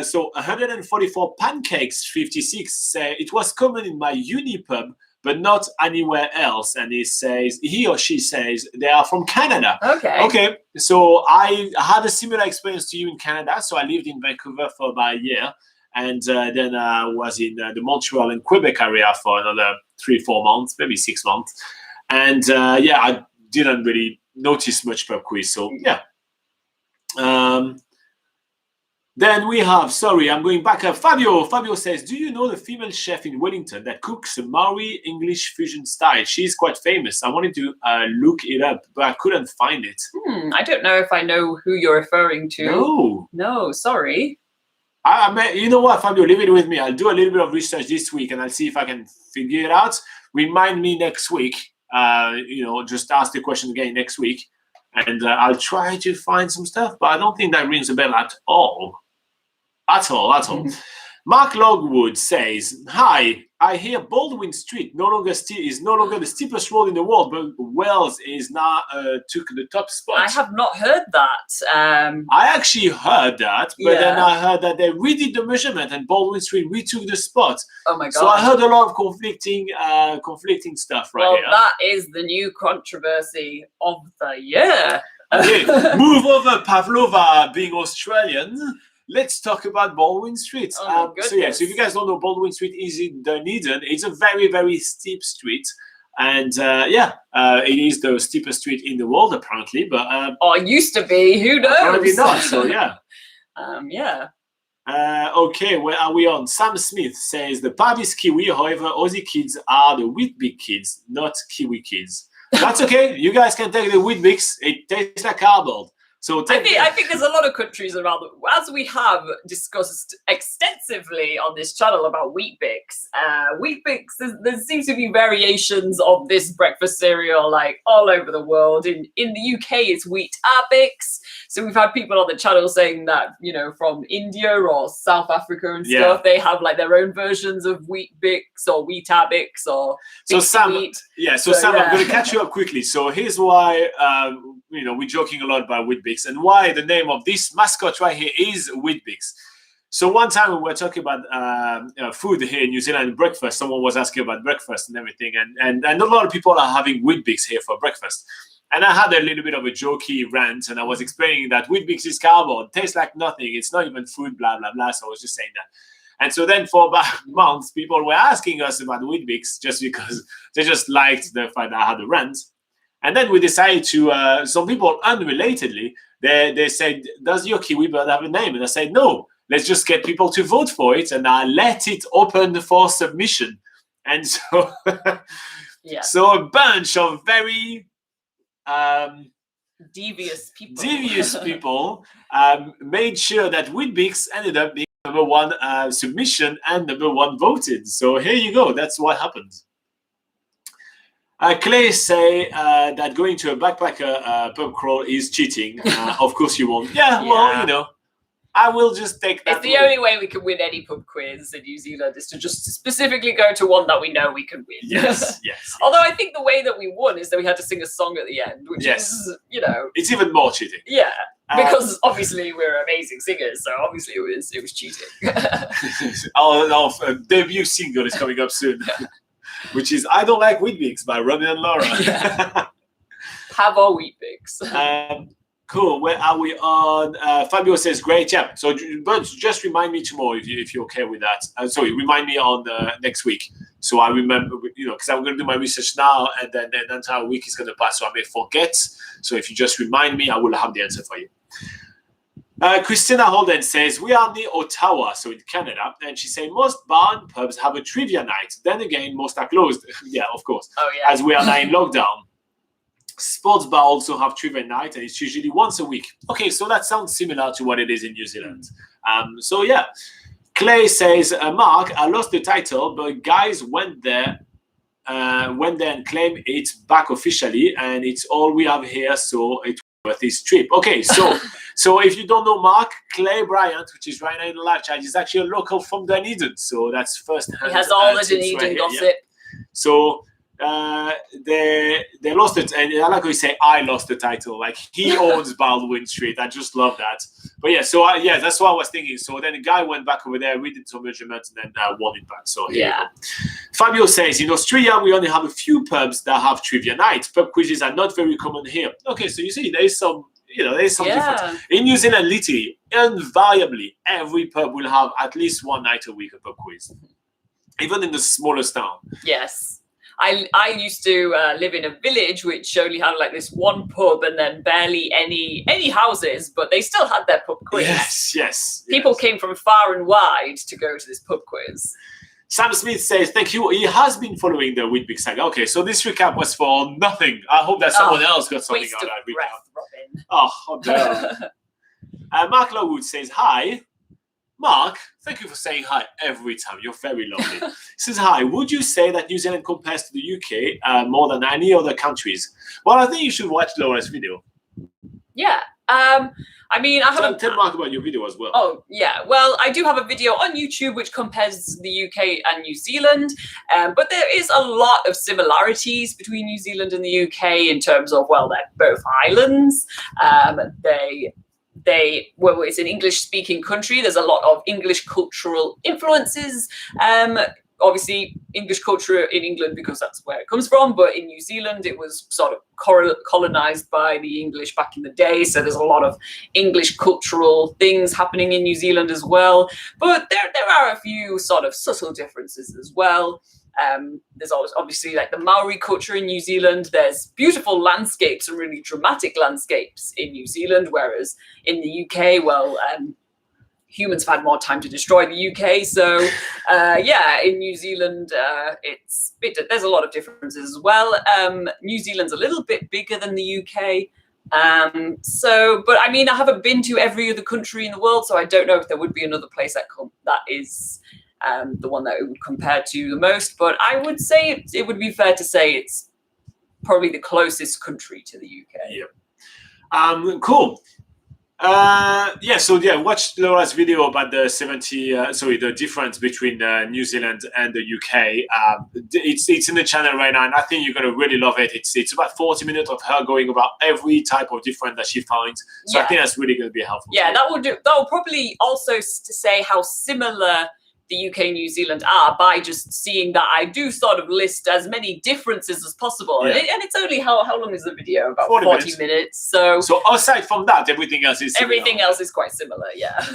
So 144 pancakes, 56 say it was common in my uni pub, but not anywhere else. And he or she says they are from Canada. Okay. So I had a similar experience to you in Canada. So I lived in Vancouver for about a year. And then I was in the Montreal and Quebec area for another 3-4 months, maybe 6 months. And I didn't really notice much pub quiz. So yeah. Then we have, I'm going back up. Fabio says, do you know the female chef in Wellington that cooks a Maori English fusion style? She's quite famous. I wanted to look it up, but I couldn't find it. I don't know if I know who you're referring to. No, sorry. You know what, Fabio, leave it with me. I'll do a little bit of research this week and I'll see if I can figure it out. Remind me next week. Just ask the question again next week. And I'll try to find some stuff, but I don't think that rings a bell at all. At all. Mark Logwood says, hi, I hear Baldwin Street is no longer the steepest road in the world, but Wells is now took the top spot. I have not heard that. I actually heard that, but then I heard that they redid the measurement and Baldwin Street retook the spot. Oh my God. So I heard a lot of conflicting stuff here. That is the new controversy of the year. Okay, move over Pavlova being Australian. Let's talk about Baldwin Street. So if you guys don't know, Baldwin Street is in Dunedin. It's a very, very steep street. And it is the steepest street in the world, apparently. But it used to be. Who knows? Apparently not, so yeah. Okay, where are we on? Sam Smith says, the pub is Kiwi, however, Aussie kids are the Weet-Bix kids, not Kiwi kids. That's okay. You guys can take the Weet-Bix. It tastes like cardboard. So I think there's a lot of countries around, as we have discussed extensively on this channel about Weet-Bix. Weet-Bix, there seems to be variations of this breakfast cereal like all over the world. In the UK, it's Weet-Bix. So we've had people on the channel saying that, from India or South Africa and stuff, they have like their own versions of Weet-Bix or Weet-Bix or Sam, Wheat. Sam, I'm going to catch you up quickly. So here's why, we're joking a lot about Weet-Bix. Weet-Bix and why the name of this mascot right here is Weet-Bix. So one time we were talking about food here in New Zealand, breakfast. Someone was asking about breakfast and everything, and a lot of people are having Weet-Bix here for breakfast. And I had a little bit of a jokey rant, and I was explaining that Weet-Bix is cardboard, tastes like nothing, it's not even food, blah, blah, blah. So I was just saying that. And so then for about months, people were asking us about Weet-Bix just because they just liked the fact that I had a rant. And then we decided to, some people unrelatedly, they said, does your kiwi bird have a name? And I said, no, let's just get people to vote for it and let it open for submission. And so, so a bunch of very... devious people made sure that Weet-Bix ended up being number one submission and number one voted. So here you go. That's what happened. Clay say that going to a backpacker pub crawl is cheating. Of course you won't. Yeah, well, you know, I will just take that. It's the only way we can win any pub quiz in New Zealand is to just specifically go to one that we know we can win. Yes. Although I think the way that we won is that we had to sing a song at the end, which is, you know, it's even more cheating. Yeah, because obviously we're amazing singers, so obviously it was cheating. Our debut single is coming up soon, which is "I Don't Like Weet-Bix" by Robin and Laura. Have our Weet-Bix. Cool. Where are we on? Fabio says, great. Yeah. So, but just remind me tomorrow if you're okay with that. Sorry, remind me on next week. So I remember, you know, because I'm going to do my research now and then the entire week is going to pass. So I may forget. So if you just remind me, I will have the answer for you. Christina Holden says, we are near Ottawa, so in Canada. And she says, most bar and pubs have a trivia night. Then again, most are closed. Yeah, of course. Oh, yeah. As we are now in lockdown. Sports bar also have trivia night, and it's usually once a week. Okay, so that sounds similar to what it is in New Zealand. So yeah, Clay says, Mark, I lost the title, but guys went there and claimed it back officially, and it's all we have here, so it's worth this trip. Okay, so if you don't know Mark, Clay Bryant, which is right now in the live chat, is actually a local from Dunedin, so that's first hand. He has all the Dunedin gossip. Yeah. So. They lost it, and I like how you say I lost the title. Like he owns Baldwin Street. I just love that. But yeah, so that's what I was thinking. So then the guy went back over there, redid some measurements, and then won it back. So here you go. Fabio says, in Australia, we only have a few pubs that have trivia night. Pub quizzes are not very common here. Okay, so you see, there is some, difference. In New Zealand, literally, invariably, every pub will have at least one night a week a pub quiz, even in the smallest town. Yes. I used to live in a village which only had like this one pub and then barely any houses, but they still had their pub quiz. Yes. People came from far and wide to go to this pub quiz. Sam Smith says, thank you. He has been following the Weet-Bix saga. Okay, so this recap was for nothing. I hope that someone else got something out of that recap. Robin. No. Mark Lowood says, hi. Mark, thank you for saying hi every time. You're very lovely. He says, hi, would you say that New Zealand compares to the UK more than any other countries? Well, I think you should watch Laura's video. Yeah. I mean, I haven't... Tell Mark about your video as well. Oh, yeah. Well, I do have a video on YouTube which compares the UK and New Zealand, but there is a lot of similarities between New Zealand and the UK in terms of, well, they're both islands. Well, it's an English-speaking country. There's a lot of English cultural influences. Obviously, English culture in England because that's where it comes from. But in New Zealand, it was sort of colonized by the English back in the day. So there's a lot of English cultural things happening in New Zealand as well. But there are a few sort of subtle differences as well. There's always obviously like the Maori culture in New Zealand. There's beautiful landscapes and really dramatic landscapes in New Zealand, whereas in the UK, well, humans have had more time to destroy the UK. So in New Zealand, there's a lot of differences as well. New Zealand's a little bit bigger than the UK. But I mean, I haven't been to every other country in the world, so I don't know if there would be another place that is the one that it would compare to the most, but I would say it would be fair to say it's probably the closest country to the UK. Yeah. Cool. Watch Laura's video about the the difference between New Zealand and the UK. It's in the channel right now, and I think you're gonna really love it. It's about 40 minutes of her going about every type of difference that she finds. So I think that's really gonna be helpful. Yeah, that will probably also to say how similar the UK and New Zealand are by just seeing that I do sort of list as many differences as possible. Yeah. And it's only, how long is the video? About 40 minutes. So aside from that, everything else is similar. Everything else is quite similar, yeah.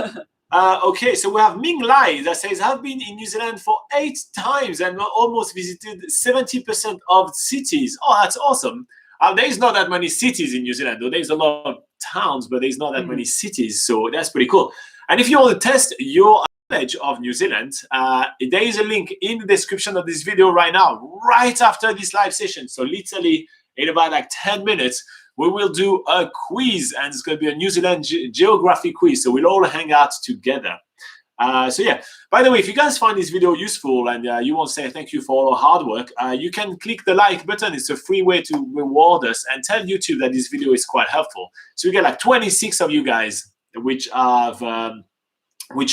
Okay, so we have Ming Lai that says, I've been in New Zealand for 8 times and almost visited 70% of cities. Oh, that's awesome. There is not that many cities in New Zealand, though. There's a lot of towns, but there's not that many cities. So that's pretty cool. And if you want to test your knowledge of New Zealand, there is a link in the description of this video right now, right after this live session. So literally in about like 10 minutes, we will do a quiz, and it's going to be a New Zealand geography quiz. So we'll all hang out together. By the way, if you guys find this video useful and you want to say thank you for all our hard work, you can click the like button. It's a free way to reward us and tell YouTube that this video is quite helpful. So we get like 26 of you guys which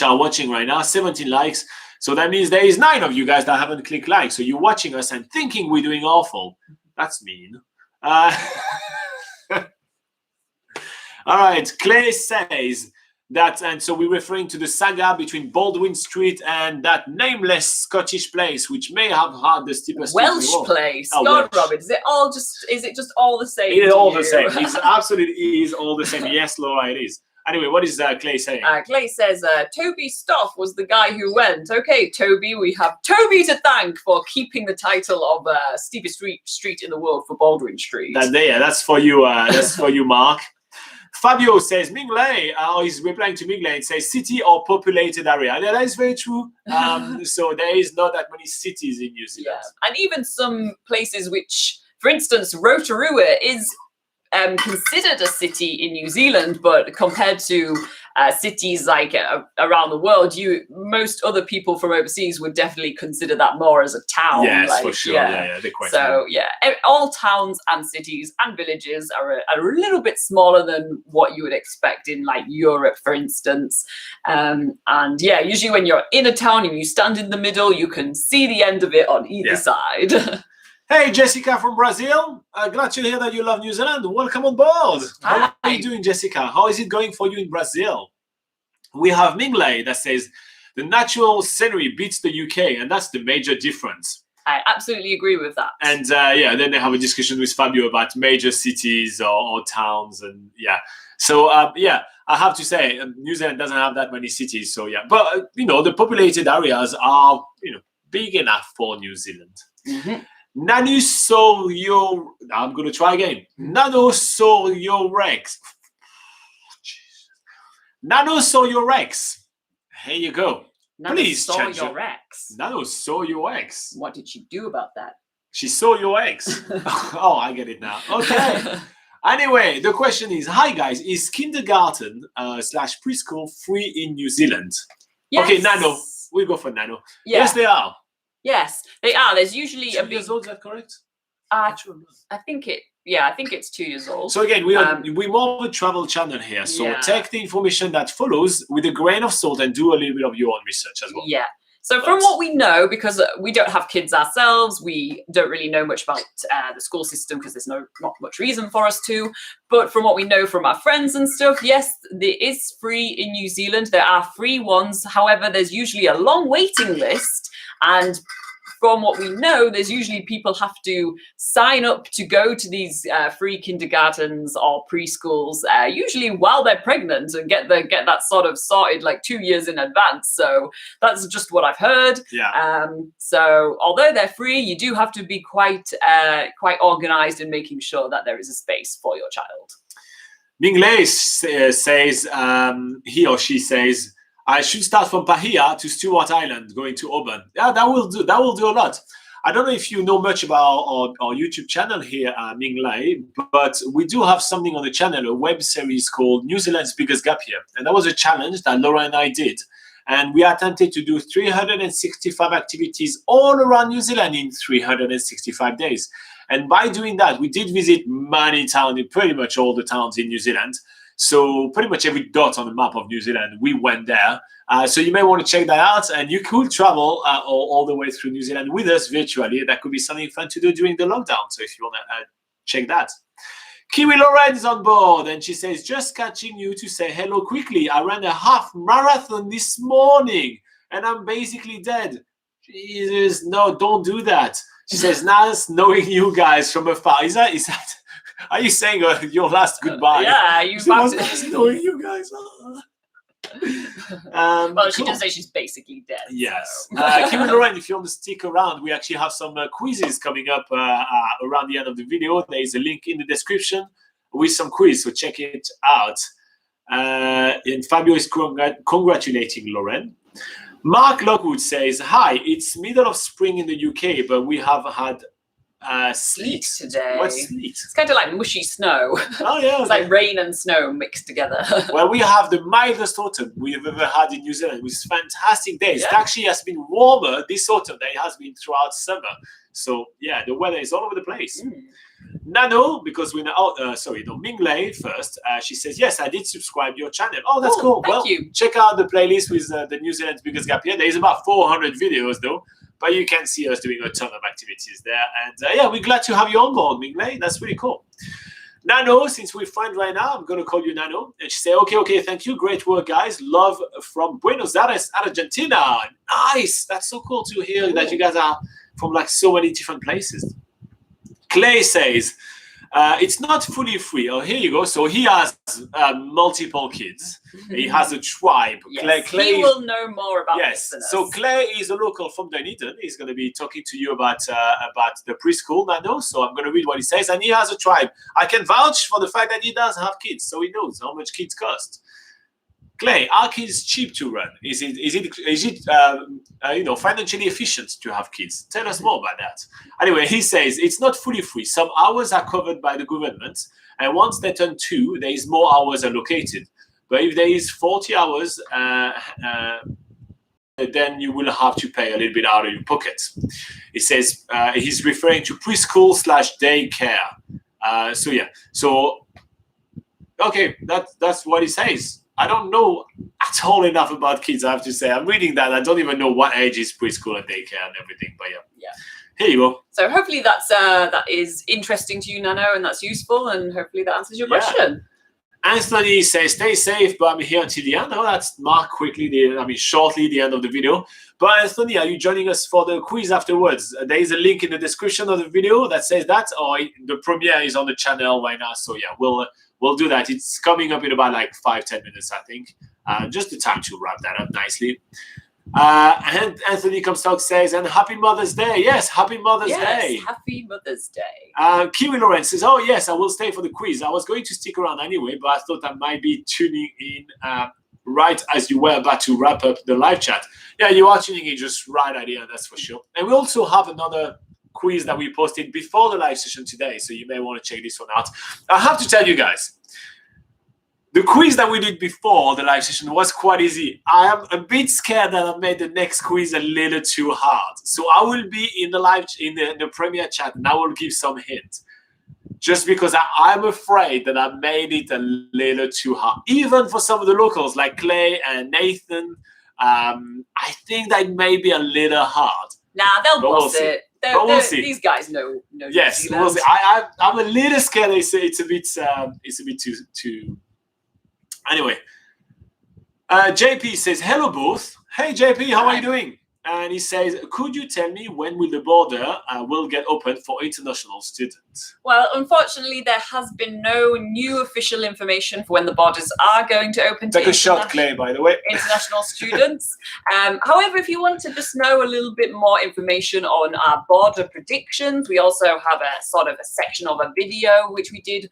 are watching right now, 17 likes. So that means there is 9 of you guys that haven't clicked like. So you're watching us and thinking we're doing awful. That's mean. All right, Clay says that, and so we're referring to the saga between Baldwin Street and that nameless Scottish place, which may have had the steepest Welsh place. God, Robin, is it just all the same? It is all the same. It absolutely is all the same. Yes, Laura, it is. Anyway, what is Clay saying? Clay says, Toby Stoff was the guy who went. Okay, Toby, we have Toby to thank for keeping the title of steepest street in the world for Baldwin Street. That's for you. That's for you, Mark. Fabio says, Mingley, he's replying to Mingley and says, city or populated area. And that is very true. So there is not that many cities in New Zealand. Yeah. And even some places which, for instance, Rotorua is considered a city in New Zealand, but compared to cities like around the world, most other people from overseas would definitely consider that more as a town. Yes, for sure. Yeah, they're quite so small. All towns and cities and villages are a little bit smaller than what you would expect in like Europe, for instance. Usually when you're in a town and you stand in the middle, you can see the end of it on either side. Hey, Jessica from Brazil. Glad to hear that you love New Zealand. Welcome on board. How are you doing, Jessica? How is it going for you in Brazil? We have Mingley that says, the natural scenery beats the UK, and that's the major difference. I absolutely agree with that. And then they have a discussion with Fabio about major cities or towns. And So, I have to say, New Zealand doesn't have that many cities. So, but, the populated areas are, big enough for New Zealand. Mm-hmm. I'm going to try again. Nanosaurorex. Nanosaurorex. Here you go. Please change it. Nanosaurorex. What did she do about that? She saw your ex. Oh, I get it now. Okay. Anyway, the question is, hi guys, is kindergarten / preschool free in New Zealand? Yes. Okay, Nano. We'll go for Nano. Yeah. Yes, they are. Yes, they are. There's usually 2 years old, is that correct? I think it's 2 years old. So again, we're more of a travel channel here. So take the information that follows with a grain of salt and do a little bit of your own research as well. Yeah. So from what we know, because we don't have kids ourselves, we don't really know much about the school system because there's not much reason for us to. But from what we know from our friends and stuff, yes, there is free in New Zealand. There are free ones. However, there's usually a long waiting list. And from what we know, there's usually people have to sign up to go to these free kindergartens or preschools, usually while they're pregnant, and get that sort of sorted like 2 years in advance. So that's just what I've heard. Yeah. So although they're free, you do have to be quite organized in making sure that there is a space for your child. Mingley says, he or she says, I should start from Pahia to Stewart Island, going to Auburn. Yeah, that will do a lot. I don't know if you know much about our YouTube channel here, Mingley, but we do have something on the channel, a web series called New Zealand's Biggest Gap Year. And that was a challenge that Laura and I did. And we attempted to do 365 activities all around New Zealand in 365 days. And by doing that, we did visit many towns, pretty much all the towns in New Zealand. So pretty much every dot on the map of New Zealand, we went there. So you may want to check that out, and you could travel all the way through New Zealand with us virtually. That could be something fun to do during the lockdown. So if you want to check that. Kiwi Lauren is on board, and she says, just catching you to say hello quickly. I ran a half marathon this morning, and I'm basically dead. Jesus, no, don't do that. She says, nice knowing you guys from afar. Is that are you saying your last goodbye? Yeah, you nice knowing you guys. Well, she does say she's basically dead. Yes. Kiwi Lauren, if you want to stick around, we actually have some quizzes coming up around the end of the video. There is a link in the description with some quiz, so check it out. And Fabio is congratulating Lauren. Mark Lockwood says, hi, it's middle of spring in the UK, but we have had sleet today. What's sleet? It's kind of like mushy snow. Oh, yeah. It's like rain and snow mixed together. Well, we have the mildest autumn we've ever had in New Zealand with fantastic days. Yeah. It actually has been warmer this autumn than it has been throughout summer. So, yeah, the weather is all over the place. Nano, because we're now, Minglei first. She says, yes, I did subscribe to your channel. Oh, that's cool. Thank you. Check out the playlist with the New Zealand's biggest gap year. There's about 400 videos, though. But you can see us doing a ton of activities there. And yeah, we're glad to have you on board, Minglei. That's really cool. Nano, since we're friends right now, I'm going to call you Nano. And she said, okay, thank you. Great work, guys. Love from Buenos Aires, Argentina. Nice. That's so cool to hear that you guys are from like so many different places. Clay says, it's not fully free. Oh, here you go. So he has multiple kids. He has a tribe. Yes, Clay he will know more about this than us. So Clay is a local from Dunedin. He's going to be talking to you about the preschool, Nano. So I'm going to read what he says. And he has a tribe. I can vouch for the fact that he does have kids, so he knows how much kids cost. Clay, are kids cheap to run? Is it financially efficient to have kids? Tell us more about that. Anyway, he says it's not fully free. Some hours are covered by the government, and once they turn 2, there is more hours allocated. But if there is 40 hours, then you will have to pay a little bit out of your pocket. He says he's referring to preschool / daycare. So okay, that's what he says. I don't know at all enough about kids, I have to say. I'm reading that. I don't even know what age is preschool and daycare and everything. But yeah. Here you go. So hopefully that is interesting to you, Nano, and that's useful, and hopefully that answers your question. Anthony says, stay safe, but I'm here until the end. Oh, that's marked shortly the end of the video. But Anthony, are you joining us for the quiz afterwards? There is a link in the description of the video that says that, or the premiere is on the channel right now. So yeah, we'll do that. It's coming up in about like 5-10 minutes, I think. Just the time to wrap that up nicely. And Anthony Comstock says, and happy Mother's Day. Yes, happy Mother's Day. Yes, happy Mother's Day. Kiwi Lawrence says, oh, yes, I will stay for the quiz. I was going to stick around anyway, but I thought I might be tuning in right as you were about to wrap up the live chat. Yeah, you are tuning in just right at the end, that's for sure. And we also have another quiz that we posted before the live session today, so you may want to check this one out. I have to tell you guys, the quiz that we did before the live session was quite easy. I am a bit scared that I made the next quiz a little too hard. So I will be in the premiere chat and I will give some hints. Just because I'm afraid that I made it a little too hard. Even for some of the locals like Clay and Nathan, I think that may be a little hard. Nah, they'll boss it. We'll see. These guys know. Yes, we'll see. I'm a little scared. It's a bit too. Anyway, JP says, hello both. Hey JP, how are you doing? And he says, could you tell me when will the border will get open for international students? Well, unfortunately, there has been no new official information for when the borders are going to open. Take a shot, Clay, by the way. International students. However, if you want to just know a little bit more information on our border predictions, we also have a sort of a section of a video which we did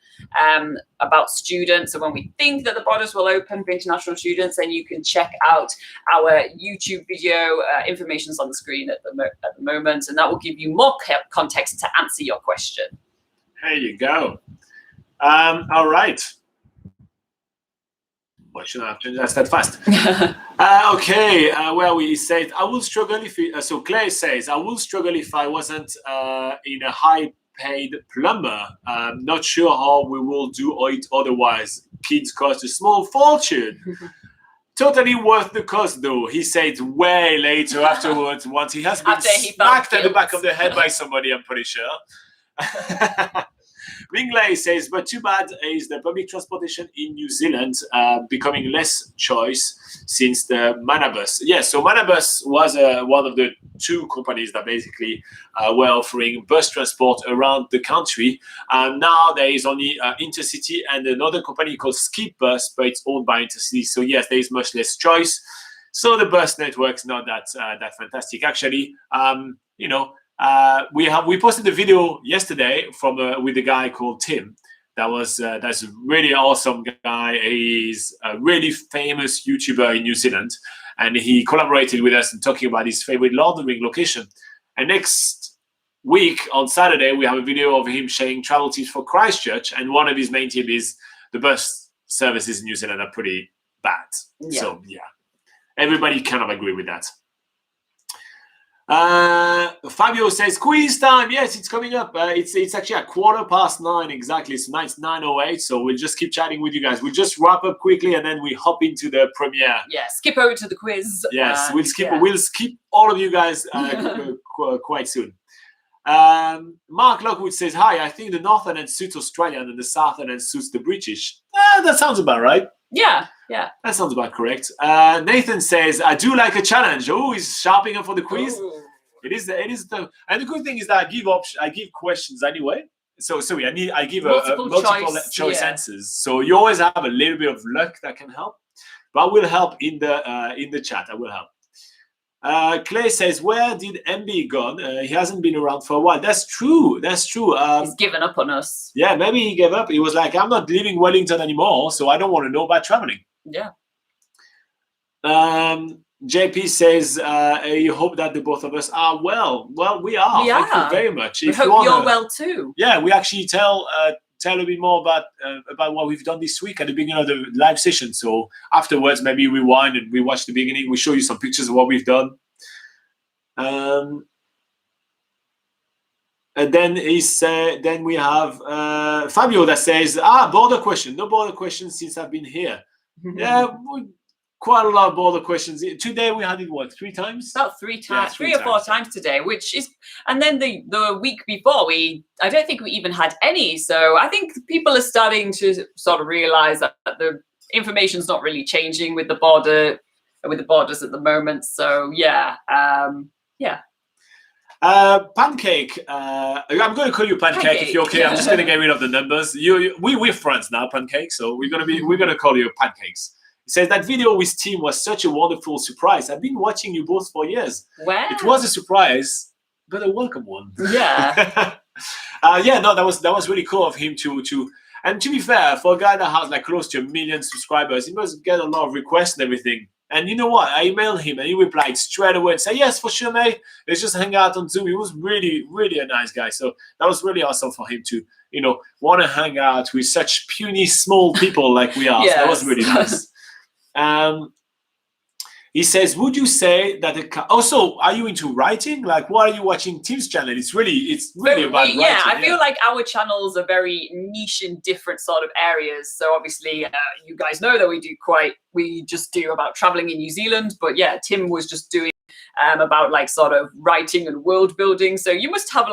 about students. So when we think that the borders will open for international students, then you can check out our YouTube video. Information's on the screen at the moment, and that will give you more context to answer your question. There you go. All right. Why should I have to just that fast? Okay, where we said I will struggle if so Clay says I will struggle if I wasn't in a high paid plumber. Not sure how we will do it otherwise. Kids cost a small fortune. Totally worth the cost, though, he said way later afterwards, once he has been smacked at the back of the head by somebody, I'm pretty sure. Ringley says, but too bad is the public transportation in New Zealand becoming less choice since the Manabus. Yeah, so Manabus was one of the two companies that basically were offering bus transport around the country. Now there is only Intercity and another company called Skip Bus, but it's owned by Intercity. So yes, there is much less choice. So the bus network's not that fantastic. Actually, we posted a video yesterday from with a guy called Tim. That's a really awesome guy. He's a really famous YouTuber in New Zealand, and he collaborated with us in talking about his favorite Lord of the Rings location. And next week on Saturday, we have a video of him sharing travel tips for Christchurch, and one of his main tips is the bus services in New Zealand are pretty bad. Yeah. So yeah, everybody kind of agree with that. Fabio says quiz time. Yes, it's coming up. It's actually at 9:15 exactly. So it's 9:08. So we'll just keep chatting with you guys. We'll just wrap up quickly and then we hop into the premiere. Yeah, skip over to the quiz. Yes, we'll skip all of you guys quite soon. Mark Lockwood says hi. I think the northern end suits Australian and the southern end suits the British. That sounds about right. Yeah. That sounds about correct. Nathan says, I do like a challenge. Oh, he's sharpening up for the quiz. Ooh. It is the and the good thing is that I give questions anyway. So I give multiple choice answers. So you always have a little bit of luck that can help. But I will help in the chat. I will help. Clay says, where did MB gone? He hasn't been around for a while. That's true. He's given up on us. Yeah, maybe he gave up. He was like, I'm not leaving Wellington anymore, so I don't want to know about traveling. Yeah. JP says, you hope that the both of us are well. Well, we are. Thank you very much. We hope you're well too. Yeah, we actually tell a bit more about what we've done this week at the beginning of the live session. So afterwards, maybe we rewind and we watch the beginning. We show you some pictures of what we've done. And then then we have Fabio that says, border question. No border questions since I've been here. Yeah, quite a lot of border questions. Today we had it, what, 3 times? About 3 times, 3 or 4 times today, which is, and then the week before I don't think we even had any. So I think people are starting to sort of realize that the information's not really changing with the borders at the moment. So yeah. Pancake. I'm going to call you Pancake if you're okay. I'm just going to get rid of the numbers. We're friends now, Pancake. So we're going to call you Pancakes. It says that video with Tim was such a wonderful surprise. I've been watching you both for years. Wow. It was a surprise, but a welcome one. Yeah. That was really cool of him to. And to be fair, for a guy that has like close to 1 million subscribers, he must get a lot of requests and everything. And you know what? I emailed him and he replied straight away and said, yes, for sure, mate. Let's just hang out on Zoom. He was really, really a nice guy. So that was really awesome for him to, want to hang out with such puny, small people like we are. Yes. So that was really nice. He says, would you say that also, are you into writing? Like, why are you watching Tim's channel? It's really about writing. Yeah, I feel like our channels are very niche in different sort of areas. So obviously, you guys know that we just do about traveling in New Zealand. But yeah, Tim was just doing about like sort of writing and world building. So you must have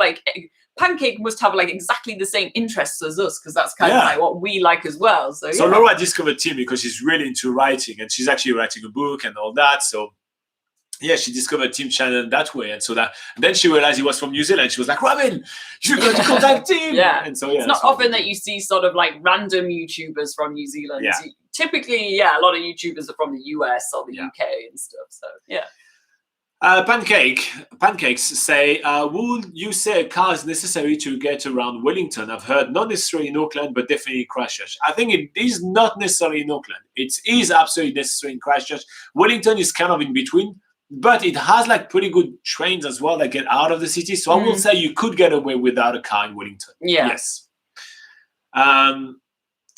Pancake must have like exactly the same interests as us, because that's kind of like what we like as well. So Laura discovered Tim because she's really into writing, and she's actually writing a book and all that. So yeah, she discovered Tim's channel that way, and then she realized he was from New Zealand. She was like, Robin, you got to contact Tim. Yeah, and so it's not often that you see sort of like random YouTubers from New Zealand. Yeah. Typically, a lot of YouTubers are from the US or the UK and stuff. So yeah. Pancakes say, would you say a car is necessary to get around Wellington? I've heard not necessarily in Auckland, but definitely Christchurch. I think it is not necessarily in Auckland. It is absolutely necessary in Christchurch. Wellington is kind of in between, but it has like pretty good trains as well that get out of the city. So I will say you could get away without a car in Wellington. Yeah. Yes.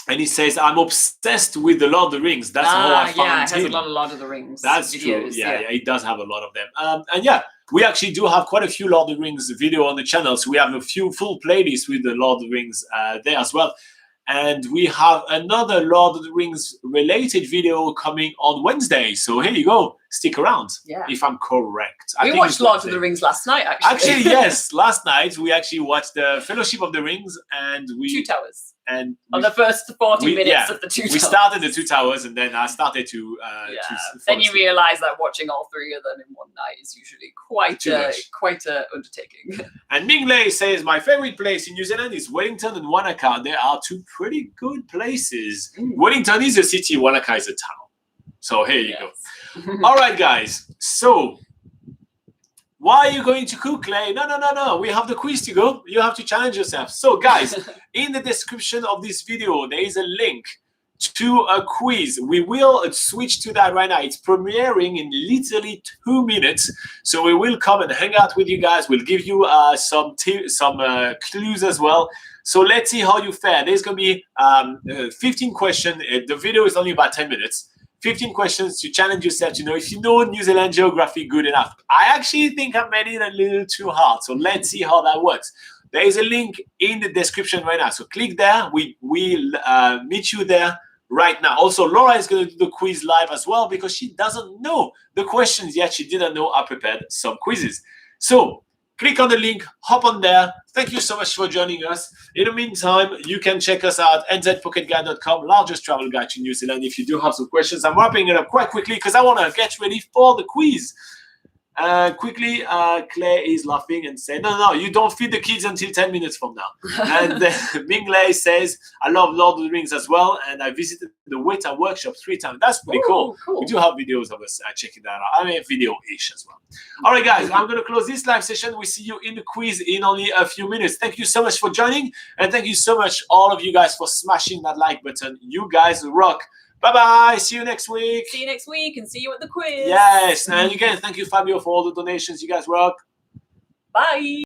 And he says, I'm obsessed with the Lord of the Rings. That's how I found him. Yeah, it has a lot of Lord of the Rings. That's videos, true. Yeah, he does have a lot of them. And yeah, we actually do have quite a few Lord of the Rings video on the channel. So we have a few full playlists with the Lord of the Rings there as well. And we have another Lord of the Rings related video coming on Wednesday. So here you go. Stick around, if I'm correct. We watched Lord of the Rings last night, actually. Actually, yes. Last night, we actually watched the Fellowship of the Rings and Two Towers. And on the first 40 minutes of the Two Towers. We started the Two Towers, and then I started to then you realise that watching all three of them in one night is usually quite a undertaking. And Mingley says, my favorite place in New Zealand is Wellington and Wanaka. They are two pretty good places. Wellington is a city, Wanaka is a town. So here you go. All right, guys. So why are you going to cook, Clay? No. We have the quiz to go. You have to challenge yourself. So, guys, in the description of this video, there is a link to a quiz. We will switch to that right now. It's premiering in literally 2 minutes. So we will come and hang out with you guys. We'll give you some clues as well. So let's see how you fare. There's going to be 15 questions. The video is only about 10 minutes. 15 questions to challenge yourself to know if you know New Zealand geography good enough. I actually think I made it a little too hard. So let's see how that works. There is a link in the description right now. So click there. We will meet you there right now. Also, Laura is going to do the quiz live as well because she doesn't know the questions yet. She didn't know I prepared some quizzes. So click on the link, hop on there. Thank you so much for joining us. In the meantime, you can check us out, nzpocketguide.com, largest travel guide to New Zealand. If you do have some questions, I'm wrapping it up quite quickly because I want to get ready for the quiz. Quickly, Claire is laughing and saying, no, you don't feed the kids until 10 minutes from now. And Mingley says, I love Lord of the Rings as well, and I visited the Weta workshop 3 times. That's pretty cool. We do have videos of us checking that out. I mean, video-ish as well. All right, guys, I'm going to close this live session. We see you in the quiz in only a few minutes. Thank you so much for joining, and thank you so much, all of you guys, for smashing that like button. You guys rock. Bye-bye. See you next week. See you next week and see you at the quiz. Yes. And again, thank you, Fabio, for all the donations. You guys rock. Bye.